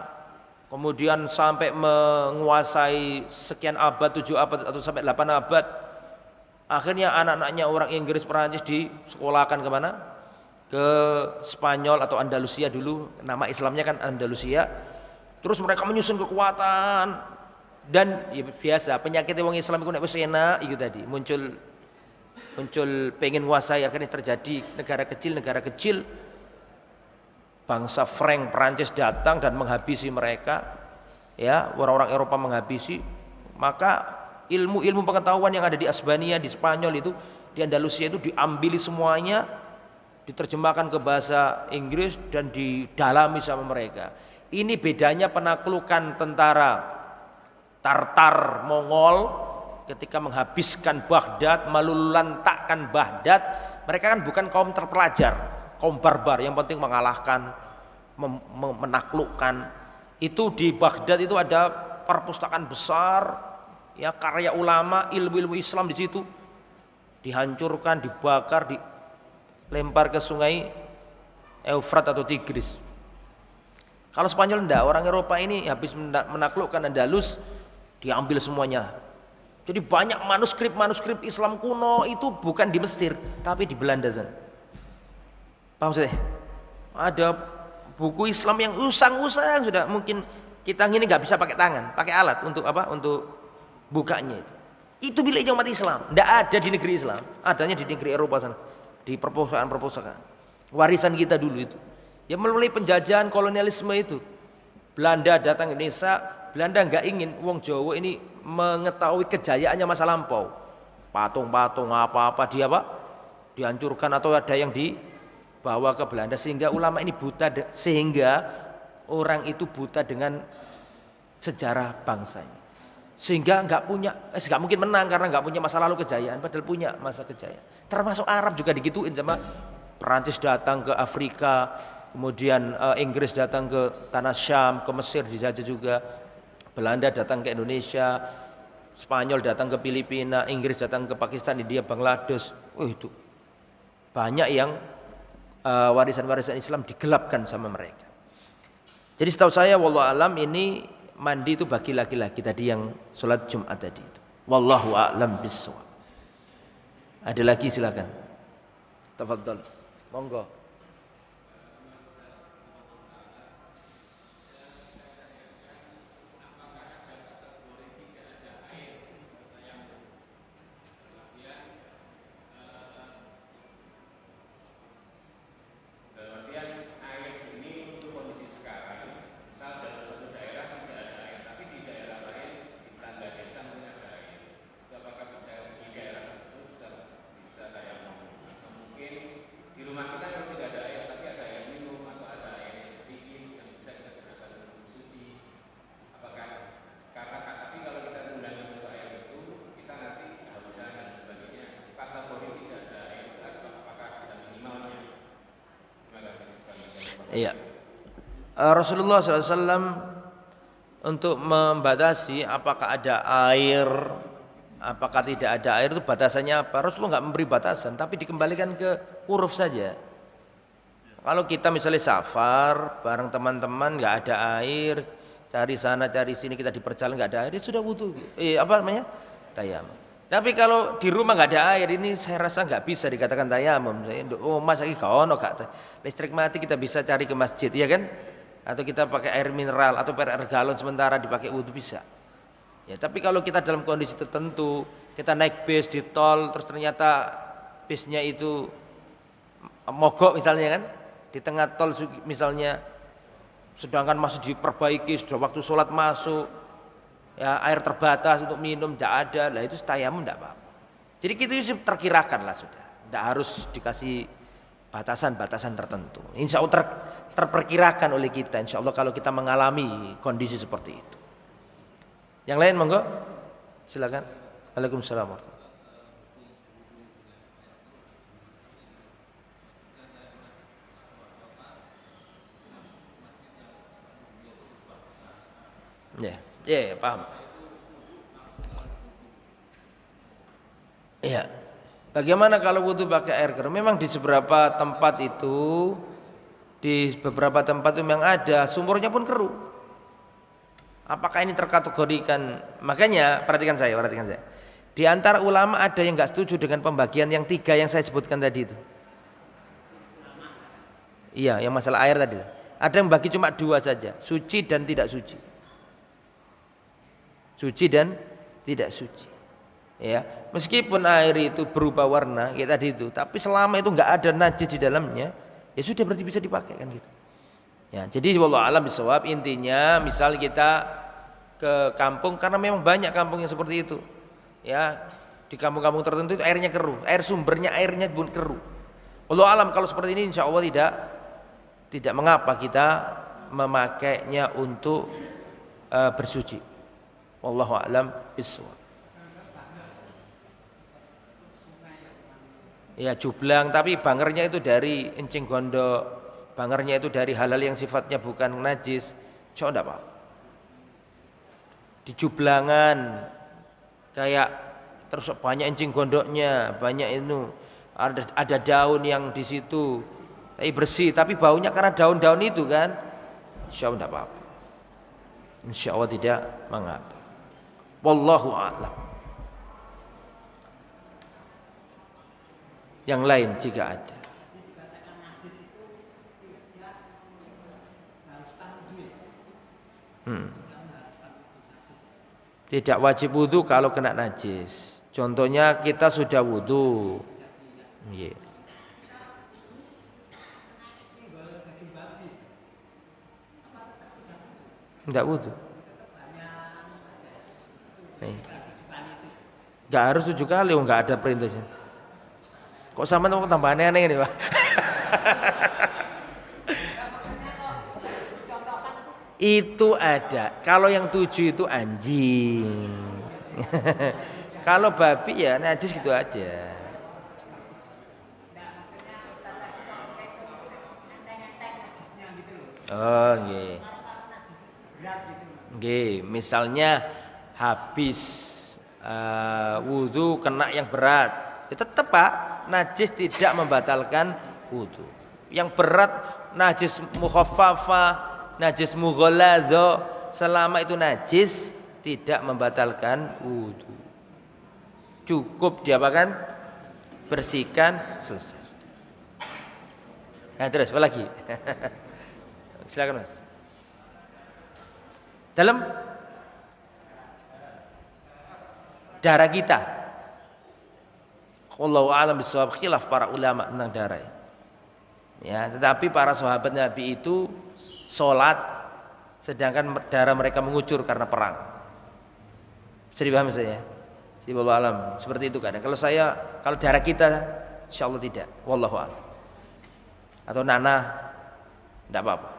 Kemudian sampai menguasai sekian abad, 7 abad atau sampai 8 abad. Akhirnya anak-anaknya orang Inggris, Perancis disekolahkan kemana? Ke Spanyol atau Andalusia dulu. Nama Islamnya kan Andalusia. Terus mereka menyusun kekuatan. Dan ya biasa, penyakit orang Islam itu nek wis enak itu tadi. Muncul pengen menguasai, akhirnya terjadi negara kecil. Bangsa Frank Perancis datang dan menghabisi mereka, ya orang-orang Eropa menghabisi, maka ilmu pengetahuan yang ada di Asbania, di Spanyol itu, di Andalusia itu diambil semuanya, diterjemahkan ke bahasa Inggris dan didalami sama mereka. Ini bedanya penaklukan tentara Tartar Mongol ketika menghabiskan Baghdad, melululantakkan Baghdad. Mereka kan bukan kaum terpelajar, kaum barbar yang penting mengalahkan, menaklukkan. Itu di Baghdad itu ada perpustakaan besar, ya karya ulama, ilmu Islam di situ dihancurkan, dibakar, dilempar ke sungai Eufrat atau Tigris. Kalau Spanyol enggak, orang Eropa ini habis menaklukkan Andalus diambil semuanya. Jadi banyak manuskrip Islam kuno itu bukan di Mesir tapi di Belanda sana. Paham saya? Ada buku Islam yang usang-usang sudah, mungkin kita ini nggak bisa pakai tangan, pakai alat untuk apa? Untuk bukanya itu. Itu miliknya umat Islam, tidak ada di negeri Islam, adanya di negeri Eropa sana. di perpustakaan-perpustakaan. Warisan kita dulu itu. Ya melalui penjajahan kolonialisme itu. Belanda datang ke Indonesia, Belanda nggak ingin wong Jawa ini mengetahui kejayaannya masa lampau. Patung-patung apa-apa dia dihancurkan atau ada yang dibawa ke Belanda sehingga ulama ini buta, sehingga orang itu buta dengan sejarah bangsanya. Sehingga nggak mungkin menang karena nggak punya masa lalu kejayaan, padahal punya masa kejayaan. Termasuk Arab juga digituin sama Perancis datang ke Afrika, kemudian Inggris datang ke tanah Syam, ke Mesir dijajah juga, Belanda datang ke Indonesia, Spanyol datang ke Filipina, Inggris datang ke Pakistan, India, Bangladesh. Itu banyak yang warisan-warisan Islam digelapkan sama mereka. Jadi setahu saya wallahu alam ini mandi itu bagi laki-laki tadi yang sholat Jumat tadi itu. Wallahu a'lam bishawab. Ada lagi silakan. Tafadhal. Monggo. Iya. Rasulullah SAW untuk membatasi apakah ada air, apakah tidak ada air, itu batasannya apa? Rasulullah nggak memberi batasan, tapi dikembalikan ke uruf saja. Kalau kita misalnya safar bareng teman-teman nggak ada air, cari sana cari sini, kita di perjalanan nggak ada air, sudah wudu. Tayamum. Tapi kalau di rumah nggak ada air, ini saya rasa nggak bisa dikatakan tayamum. Mas lagi kono gak listrik mati, kita bisa cari ke masjid, ya kan? Atau kita pakai air mineral atau pakai air galon sementara dipakai wudhu bisa. Ya, tapi kalau kita dalam kondisi tertentu, kita naik bis di tol, terus ternyata bisnya itu mogok misalnya kan, di tengah tol misalnya, sedangkan masih diperbaiki, sudah waktu sholat masuk, ya air terbatas untuk minum tidak ada, lah itu tayamum tidak apa-apa. Jadi itu terkirakan lah sudah, tidak harus dikasih batasan-batasan tertentu. Insya Allah terperkirakan oleh kita, insya Allah kalau kita mengalami kondisi seperti itu. Yang lain monggo, silakan. Waalaikumsalam warahmatullahi wabarakatuh. Ya, paham. Iya. Bagaimana kalau wudu pakai air keruh? Memang di beberapa tempat itu, memang ada sumurnya pun keruh. Apakah ini terkategorikan? Makanya perhatikan saya. Di antara ulama ada yang nggak setuju dengan pembagian yang 3 yang saya sebutkan tadi itu. Iya, yang masalah air tadi. Ada yang bagi cuma 2 saja, suci dan tidak suci. Suci dan tidak suci. Ya, meskipun air itu berubah warna kayak tadi itu, tapi selama itu nggak ada najis di dalamnya, ya sudah berarti bisa dipakai kan gitu. Ya, jadi wallahu alam bisawab, intinya misal kita ke kampung, karena memang banyak kampung yang seperti itu. Ya, di kampung-kampung tertentu itu airnya keruh, air sumbernya airnya pun keruh. Wallahu alam kalau seperti ini insya Allah tidak mengapa kita memakainya untuk bersuci. Wallahu a'lam bishawab. Ya jublang, tapi bangernya itu dari encing gondok, bangernya itu dari hal-hal yang sifatnya bukan najis, coba enggak apa-apa. Di jublangan kayak terus banyak encing gondoknya, banyak itu ada daun yang di situ, tapi bersih, tapi baunya karena daun-daun itu kan, insya Allah enggak apa-apa. Insya Allah tidak mengapa. Wallahu a'lam. Yang lain jika ada. Tidak wajib wudu kalau kena najis. Contohnya kita sudah wudu, Enggak wudu. Enggak harus 7 kali, enggak ada perintahnya. Kok sama mau tambah aneh-aneh ini, Pak? Itu ada. Kalau yang 7 itu anjing. Kalau babi ya najis gitu aja. Oh, nggih. Nggih, misalnya habis wudu kena yang berat, ya tetap Pak, najis tidak membatalkan wudu. Yang berat najis mukhaffafa, najis mughalladha, selama itu najis tidak membatalkan wudu. Cukup diapakan? Bersihkan, selesai. Nah, terus apa lagi? Silakan Mas. Dalam darah kita, wallahu a'lam bishawab, khilaf para ulama tentang darah. Ya, tetapi para sahabat Nabi itu sholat sedangkan darah mereka mengucur karena perang. Bisa dipahami saya? Jadi wallahu a'lam seperti itu kadang. Kalau darah kita, insyaallah tidak. Wallahu a'lam. Atau nanah, tidak apa-apa.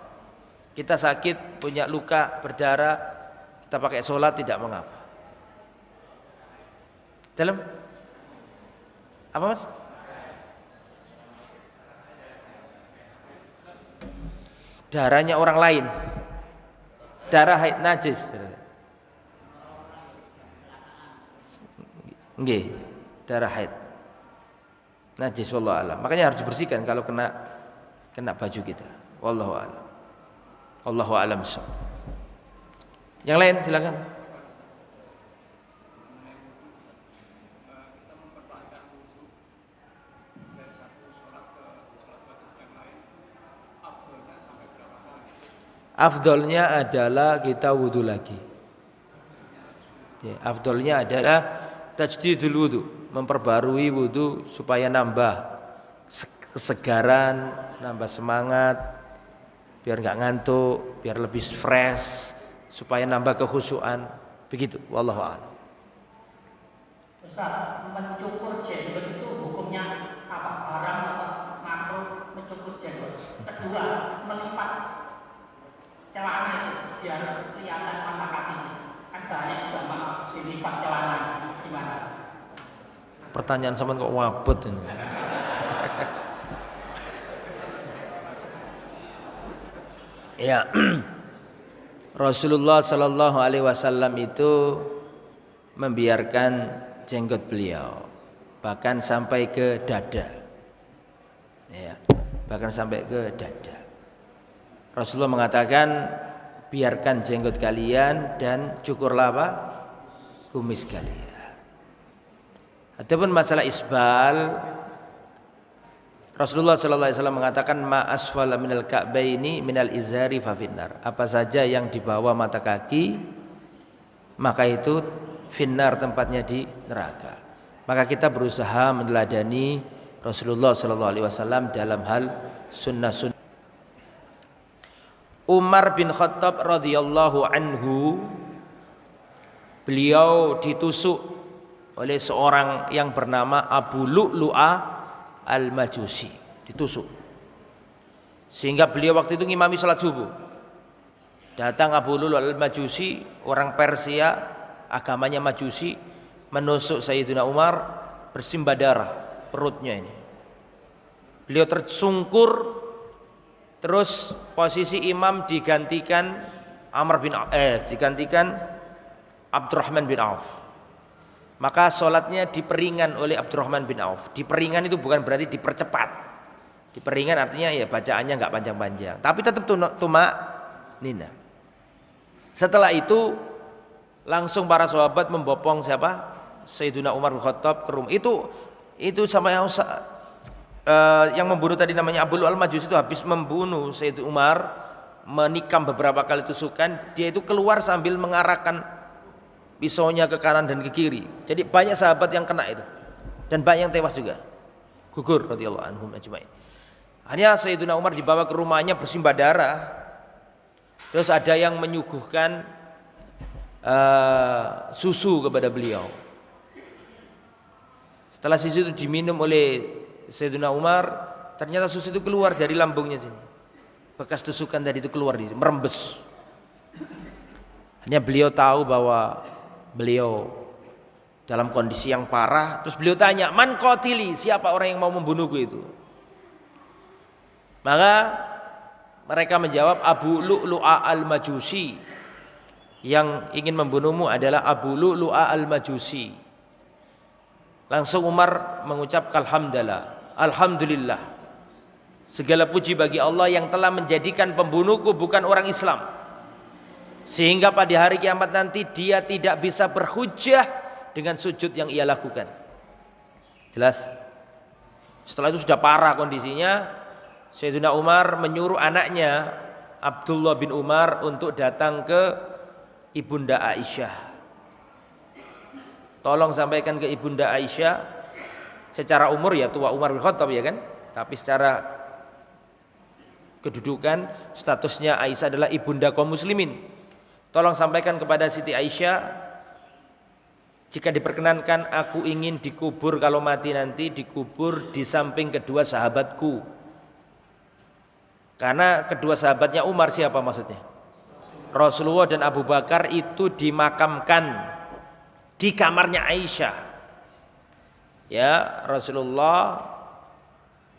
Kita sakit, punya luka, berdarah, kita pakai sholat tidak mengapa. Dalam apa Mas? Darahnya orang lain, darah haid najis. Nggih, darah haid najis wallahu alam. Makanya harus dibersihkan kalau kena baju kita. Wallahu alam. Wallahu alam. Yang lain silakan. Afdolnya adalah kita wudu lagi. Ya, afdolnya adalah tajdidul wudu, memperbarui wudu supaya nambah kesegaran, nambah semangat, biar nggak ngantuk, biar lebih fresh, supaya nambah kekhusyuan. Begitu, wallahu a'lam. Ustaz, mencukur jenggot itu hukumnya apa? Haram atau makruh mencukur jenggot? Kedua, melipat celana itu biar kelihatan mata kakinya. Kan banyak jamaah dilipat celana, gimana? Pertanyaan sama kok wabut ini. Ya, Rasulullah Sallallahu Alaihi Wasallam itu membiarkan jenggot beliau bahkan sampai ke dada, ya, bahkan sampai ke dada. Rasulullah mengatakan, biarkan jenggot kalian dan cukurlah apa? Kumis kalian. Adapun masalah isbal, Rasulullah sallallahu alaihi wasallam mengatakan ma asfala minal ka'baini minal izari fa finnar. Apa saja yang di bawah mata kaki maka itu finnar, tempatnya di neraka. Maka kita berusaha meneladani Rasulullah sallallahu alaihi wasallam dalam hal sunnah-sunnah. Umar bin Khattab radhiyallahu anhu, beliau ditusuk oleh seorang yang bernama Abu Lu'lu'ah al-Majusi, ditusuk. Sehingga beliau waktu itu ngimami salat subuh. Datang Abu Lu'lu'ah al-Majusi, orang Persia, agamanya Majusi, menusuk Sayyidina Umar, bersimbah darah perutnya ini. Beliau tersungkur. Terus posisi imam digantikan digantikan Abdurrahman bin Auf. Maka sholatnya diperingan oleh Abdurrahman bin Auf. Diperingan itu bukan berarti dipercepat. Diperingan artinya ya bacaannya nggak panjang-panjang, tapi tetap tumak nina. Setelah itu langsung para sahabat membopong siapa? Sayyidina Umar bin Khattab ke rumah. Itu sama yang membunuh tadi namanya Abu Lu'lu'ah al-Majusi itu habis membunuh Sayyidina Umar, menikam beberapa kali tusukan, dia itu keluar sambil mengarahkan pisaunya ke kanan dan ke kiri. Jadi banyak sahabat yang kena itu dan banyak yang tewas juga, gugur radhiyallahu anhum ajma'in. Hanya Sayyidina Umar dibawa ke rumahnya bersimbah darah. Terus ada yang menyuguhkan susu kepada beliau. Setelah susu itu diminum oleh Sayyidina Umar, ternyata susu itu keluar dari lambungnya sini. Bekas tusukan tadi itu keluar, merembes. Hanya beliau tahu bahwa beliau dalam kondisi yang parah. Terus beliau tanya, man qatili, siapa orang yang mau membunuhku itu? Maka mereka menjawab, Abu Lu'lu'a al-Majusi. Yang ingin membunuhmu adalah Abu Lu'lu'a al-Majusi. Langsung Umar mengucapkan Alhamdulillah. Segala puji bagi Allah yang telah menjadikan pembunuhku bukan orang Islam, sehingga pada hari kiamat nanti dia tidak bisa berhujjah dengan sujud yang ia lakukan. Jelas? Setelah itu sudah parah kondisinya, Sayyidina Umar menyuruh anaknya Abdullah bin Umar untuk datang ke Ibunda Aisyah. Tolong sampaikan ke Ibunda Aisyah, secara umur ya tua Umar bin Khattab ya kan, tapi secara kedudukan statusnya Aisyah adalah ibunda kaum muslimin. Tolong sampaikan kepada Siti Aisyah, jika diperkenankan aku ingin dikubur, kalau mati nanti dikubur di samping kedua sahabatku. Karena kedua sahabatnya Umar siapa maksudnya? Rasulullah dan Abu Bakar itu dimakamkan di kamarnya Aisyah. Ya, Rasulullah,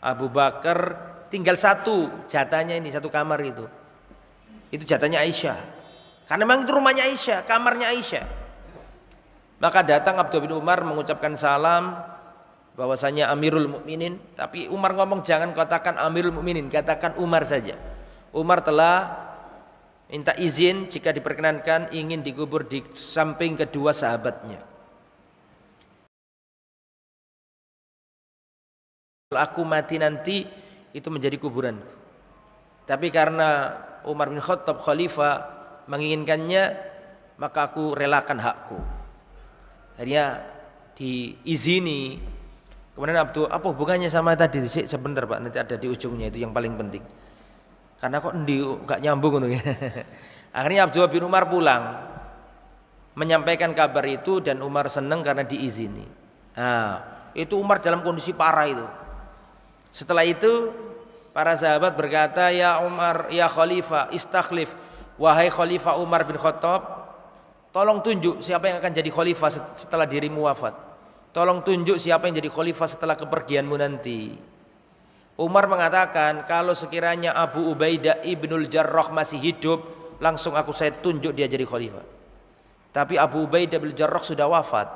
Abu Bakar tinggal satu jatahnya, ini satu kamar itu jatahnya Aisyah, karena memang itu rumahnya Aisyah, kamarnya Aisyah. Maka datang Abdullah bin Umar mengucapkan salam bahwasanya Amirul Mukminin, tapi Umar ngomong jangan katakan Amirul Mukminin, katakan Umar saja. Umar telah minta izin jika diperkenankan ingin dikubur di samping kedua sahabatnya. Kalau aku mati nanti itu menjadi kuburanku. Tapi karena Umar bin Khattab khalifah menginginkannya, maka aku relakan hakku. Akhirnya diizini. Kemudian apa hubungannya sama tadi? Sebentar Pak, nanti ada di ujungnya, itu yang paling penting. Karena kok gak nyambung. Akhirnya Abdullah bin Umar pulang menyampaikan kabar itu, dan Umar senang karena diizini. Nah, itu Umar dalam kondisi parah itu. Setelah itu para sahabat berkata, ya Umar, ya Khalifah, istakhlif, wahai Khalifah Umar bin Khattab, tolong tunjuk siapa yang akan jadi khalifah setelah dirimu wafat. Tolong tunjuk siapa yang jadi khalifah setelah kepergianmu nanti. Umar mengatakan, kalau sekiranya Abu Ubaidah ibnul Jarrah masih hidup, langsung saya tunjuk dia jadi khalifah. Tapi Abu Ubaidah ibnul Jarrah sudah wafat.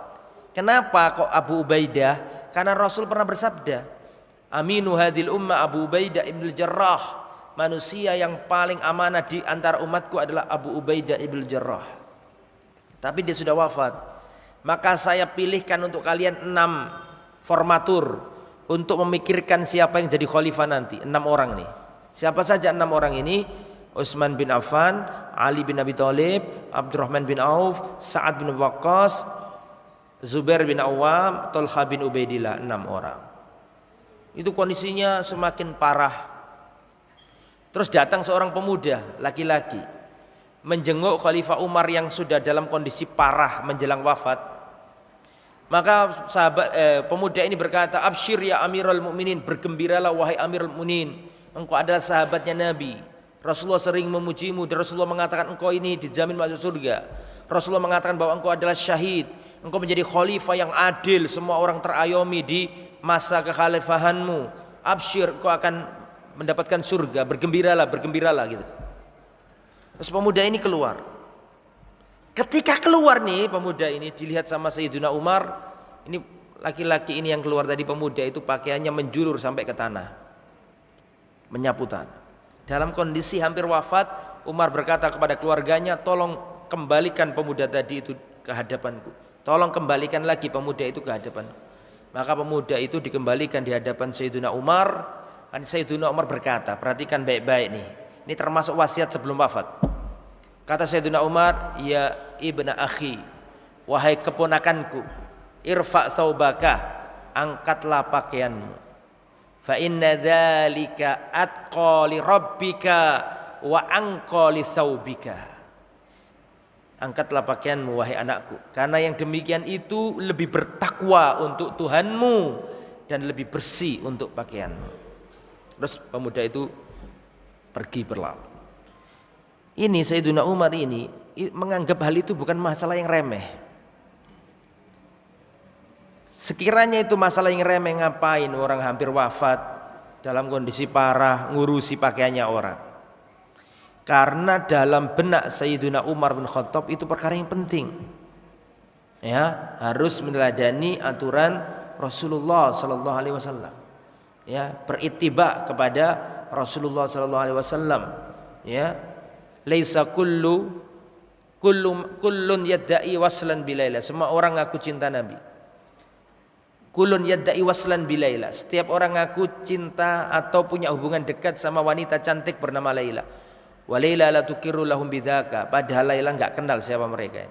Kenapa kok Abu Ubaidah? Karena Rasul pernah bersabda, Aminu hadhil ummah Abu Ubaidah ibnul Jarrah. Manusia yang paling amanah di antara umatku adalah Abu Ubaidah ibnul Jarrah. Tapi dia sudah wafat. Maka saya pilihkan untuk kalian 6 formatur untuk memikirkan siapa yang jadi khalifah nanti. 6 orang nih. Siapa saja 6 orang ini? Utsman bin Affan, Ali bin Abi Thalib, Abdurrahman bin Auf, Sa'ad bin Waqqas, Zubair bin Awam, Talha bin Ubaidillah. 6 orang. Itu kondisinya semakin parah. Terus datang seorang pemuda laki-laki menjenguk Khalifah Umar yang sudah dalam kondisi parah menjelang wafat. Maka pemuda ini berkata, Absyir ya Amirul Mukminin, bergembiralah wahai Amirul Mukminin, engkau adalah sahabatnya Nabi. Rasulullah sering memujimu dan Rasulullah mengatakan engkau ini dijamin masuk surga. Rasulullah mengatakan bahwa engkau adalah syahid, engkau menjadi khalifah yang adil, semua orang terayomi di masa kekhalifahanmu. Absyir, engkau akan mendapatkan surga, bergembiralah gitu. Terus pemuda ini keluar. Ketika keluar nih pemuda ini dilihat sama Sayyidina Umar, ini laki-laki ini yang keluar tadi, pemuda itu pakaiannya menjulur sampai ke tanah, menyapu tanah. Dalam kondisi hampir wafat, Umar berkata kepada keluarganya, tolong kembalikan pemuda tadi itu ke hadapanku. Tolong kembalikan lagi pemuda itu ke hadapanku. Maka pemuda itu dikembalikan di hadapan Sayyidina Umar. Dan Sayyidina Umar berkata, perhatikan baik-baik nih, ini termasuk wasiat sebelum wafat. Kata Sayyidina Umar, ya ibna akhi, wahai keponakanku, irfa' thawbaka, angkatlah pakaianmu. Fa inna dzalika atqa li rabbika wa anqa li thawbika. Angkatlah pakaianmu wahai anakku, karena yang demikian itu lebih bertakwa untuk Tuhanmu dan lebih bersih untuk pakaianmu. Terus pemuda itu pergi berlalu. Ini Sayyidina Umar ini menganggap hal itu bukan masalah yang remeh. Sekiranya itu masalah yang remeh, ngapain orang hampir wafat dalam kondisi parah ngurusi pakaiannya orang. Karena dalam benak Sayyidina Umar bin Khattab itu perkara yang penting. Ya, harus meneladani aturan Rasulullah sallallahu alaihi wasallam. Ya, berittiba kepada Rasulullah sallallahu alaihi wasallam. Ya. Laisa kullun yadda'i waslan bilaila. Semua orang ngaku cinta Nabi. Kullun yadda'i waslan bilaila. Setiap orang ngaku cinta atau punya hubungan dekat sama wanita cantik bernama Laila. Wa Laila la tukiru lahum bidzaka. Padahal Laila enggak kenal siapa mereka.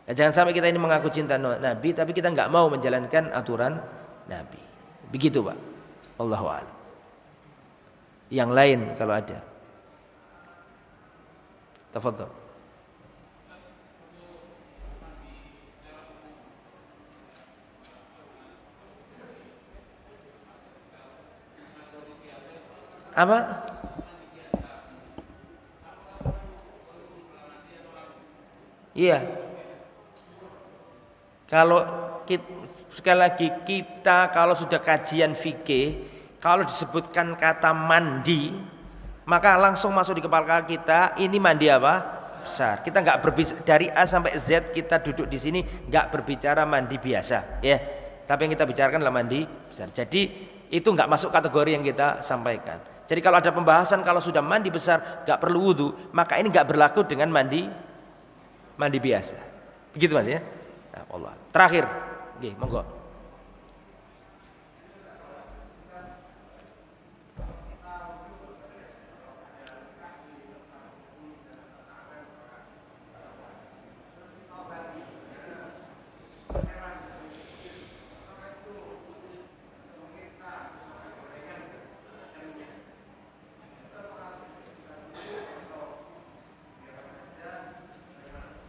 Nah, jangan sampai kita ini mengaku cinta Nabi tapi kita enggak mau menjalankan aturan Nabi. Begitu, Pak. Wallahu a'lam. Yang lain kalau ada. Tafadhol. Apa? Iya. Kalau sekali lagi kita kalau sudah kajian fikih, kalau disebutkan kata mandi, maka langsung masuk di kepala kita ini mandi apa? Besar. Kita nggak berbicara dari A sampai Z, kita duduk di sini nggak berbicara mandi biasa, ya. Tapi yang kita bicarakan adalah mandi besar. Jadi itu nggak masuk kategori yang kita sampaikan. Jadi kalau ada pembahasan kalau sudah mandi besar nggak perlu wudu, maka ini nggak berlaku dengan mandi biasa. Begitu Mas ya. Nah, Allah. Terakhir, oke, monggo.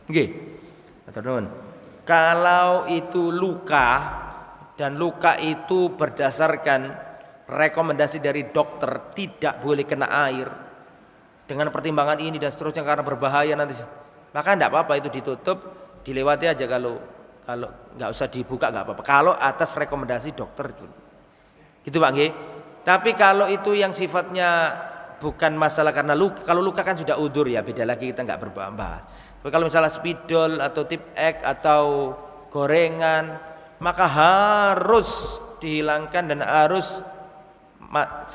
Oke, kalau itu luka dan luka itu berdasarkan rekomendasi dari dokter tidak boleh kena air dengan pertimbangan ini dan seterusnya karena berbahaya nanti, maka tidak apa-apa itu ditutup, dilewati aja kalau nggak usah dibuka nggak apa-apa. Kalau atas rekomendasi dokter gitu Pak Nggih. Tapi kalau itu yang sifatnya bukan masalah karena luka, kalau luka kan sudah udur ya beda lagi, kita nggak berbahas. Tapi kalau misalnya spidol atau tip X atau gorengan, maka harus dihilangkan dan harus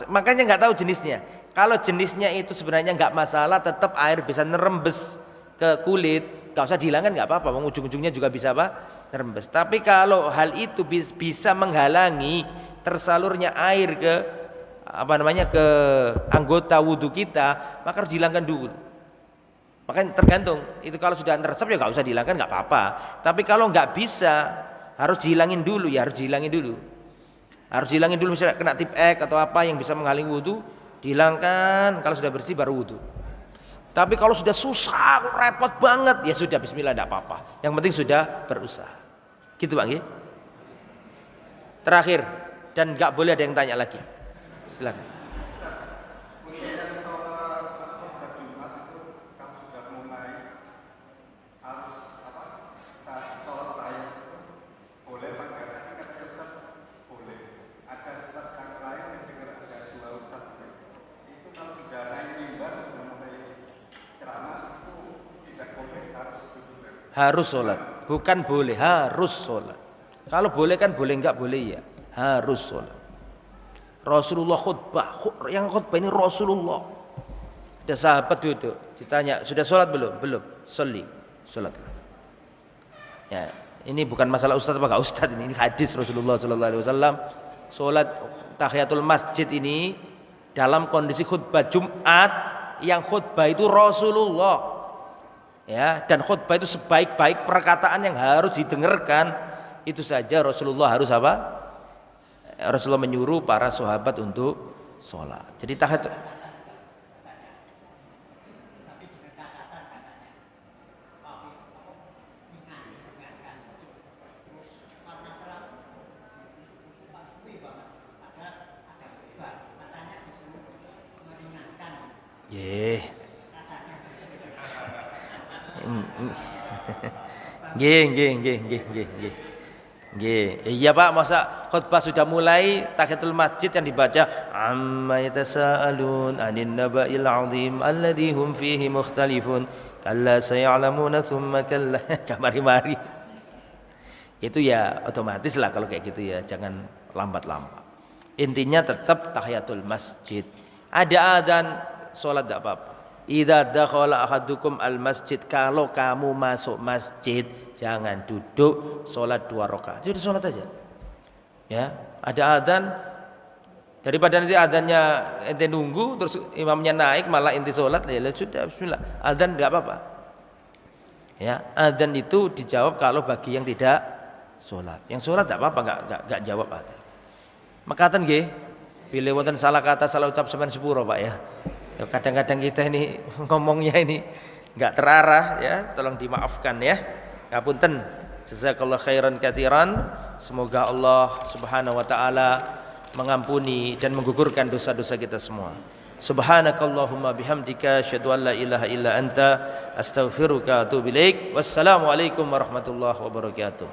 makanya nggak tahu jenisnya. Kalau jenisnya itu sebenarnya nggak masalah, tetap air bisa nerembes ke kulit, nggak usah dihilangkan nggak apa-apa. Ujung-ujungnya juga bisa apa? Nerembes. Tapi kalau hal itu bisa menghalangi tersalurnya air ke ke anggota wudhu kita, maka harus dihilangkan dulu. Makanya tergantung, itu kalau sudah teresap ya nggak usah dihilangkan nggak apa-apa. Tapi kalau nggak bisa harus dihilangin dulu ya, harus dihilangin dulu. Harus dihilangin dulu misalnya kena tip X atau apa yang bisa menghalangi wudhu, dihilangkan. Kalau sudah bersih baru wudhu. Tapi kalau sudah susah, repot banget, ya sudah bismillah tidak apa-apa. Yang penting sudah berusaha. Gitu Bang ya. Terakhir dan nggak boleh ada yang tanya lagi. Silakan. Harus sholat, bukan boleh, harus sholat. Kalau boleh kan boleh, enggak boleh ya, harus sholat. Rasulullah khutbah, yang khutbah ini Rasulullah. Ada sahabat duduk, ditanya sudah sholat belum? Belum. Sholli, sholat. Ya, ini bukan masalah ustadz apa enggak ustadz, ini hadis Rasulullah SAW. Sholat tahiyatul masjid ini dalam kondisi khutbah Jumat, yang khutbah itu Rasulullah. Ya, dan khutbah itu sebaik-baik perkataan yang harus didengarkan, itu saja Rasulullah harus apa? Rasulullah menyuruh para sahabat untuk sholat. Jadi tahiyat Nggih. Nggih. Iya Pak, masa khutbah sudah mulai tahiyatul masjid yang dibaca amma yatasaalun anin naba'il 'azim alladzi hum fihi mukhtalifun kalla saya'lamuna tsumma kalla kamari-mari. Itu ya otomatis lah kalau kayak gitu ya, jangan lambat-lambat. Intinya tetap tahiyatul masjid. Ada adzan salat enggak apa-apa. Idza dakhala ahadukum al masjid, kalau kamu masuk masjid jangan duduk, salat 2 rakaat. Jadi salat aja. Ya, ada adzan daripada nanti adzannya ente nunggu terus imamnya naik malah ente salat, ya sudah bismillah. Adzan enggak apa-apa. Ya, adzan itu dijawab kalau bagi yang tidak salat. Yang salat enggak apa-apa, enggak jawab adzan. Mekaten nggih, bilih wonten salah kata salah ucap sampean sepuro Pak ya. Kadang-kadang kita ini ngomongnya ini enggak terarah ya, tolong dimaafkan ya. Ngapunten. Jazakallahu khairan katsiran. Semoga Allah Subhanahu wa taala mengampuni dan menggugurkan dosa-dosa kita semua. Subhanakallahumma bihamdika asyhadu an la ilaha illa anta astaghfiruka wa atubu ilaik. Wassalamualaikum warahmatullahi wabarakatuh.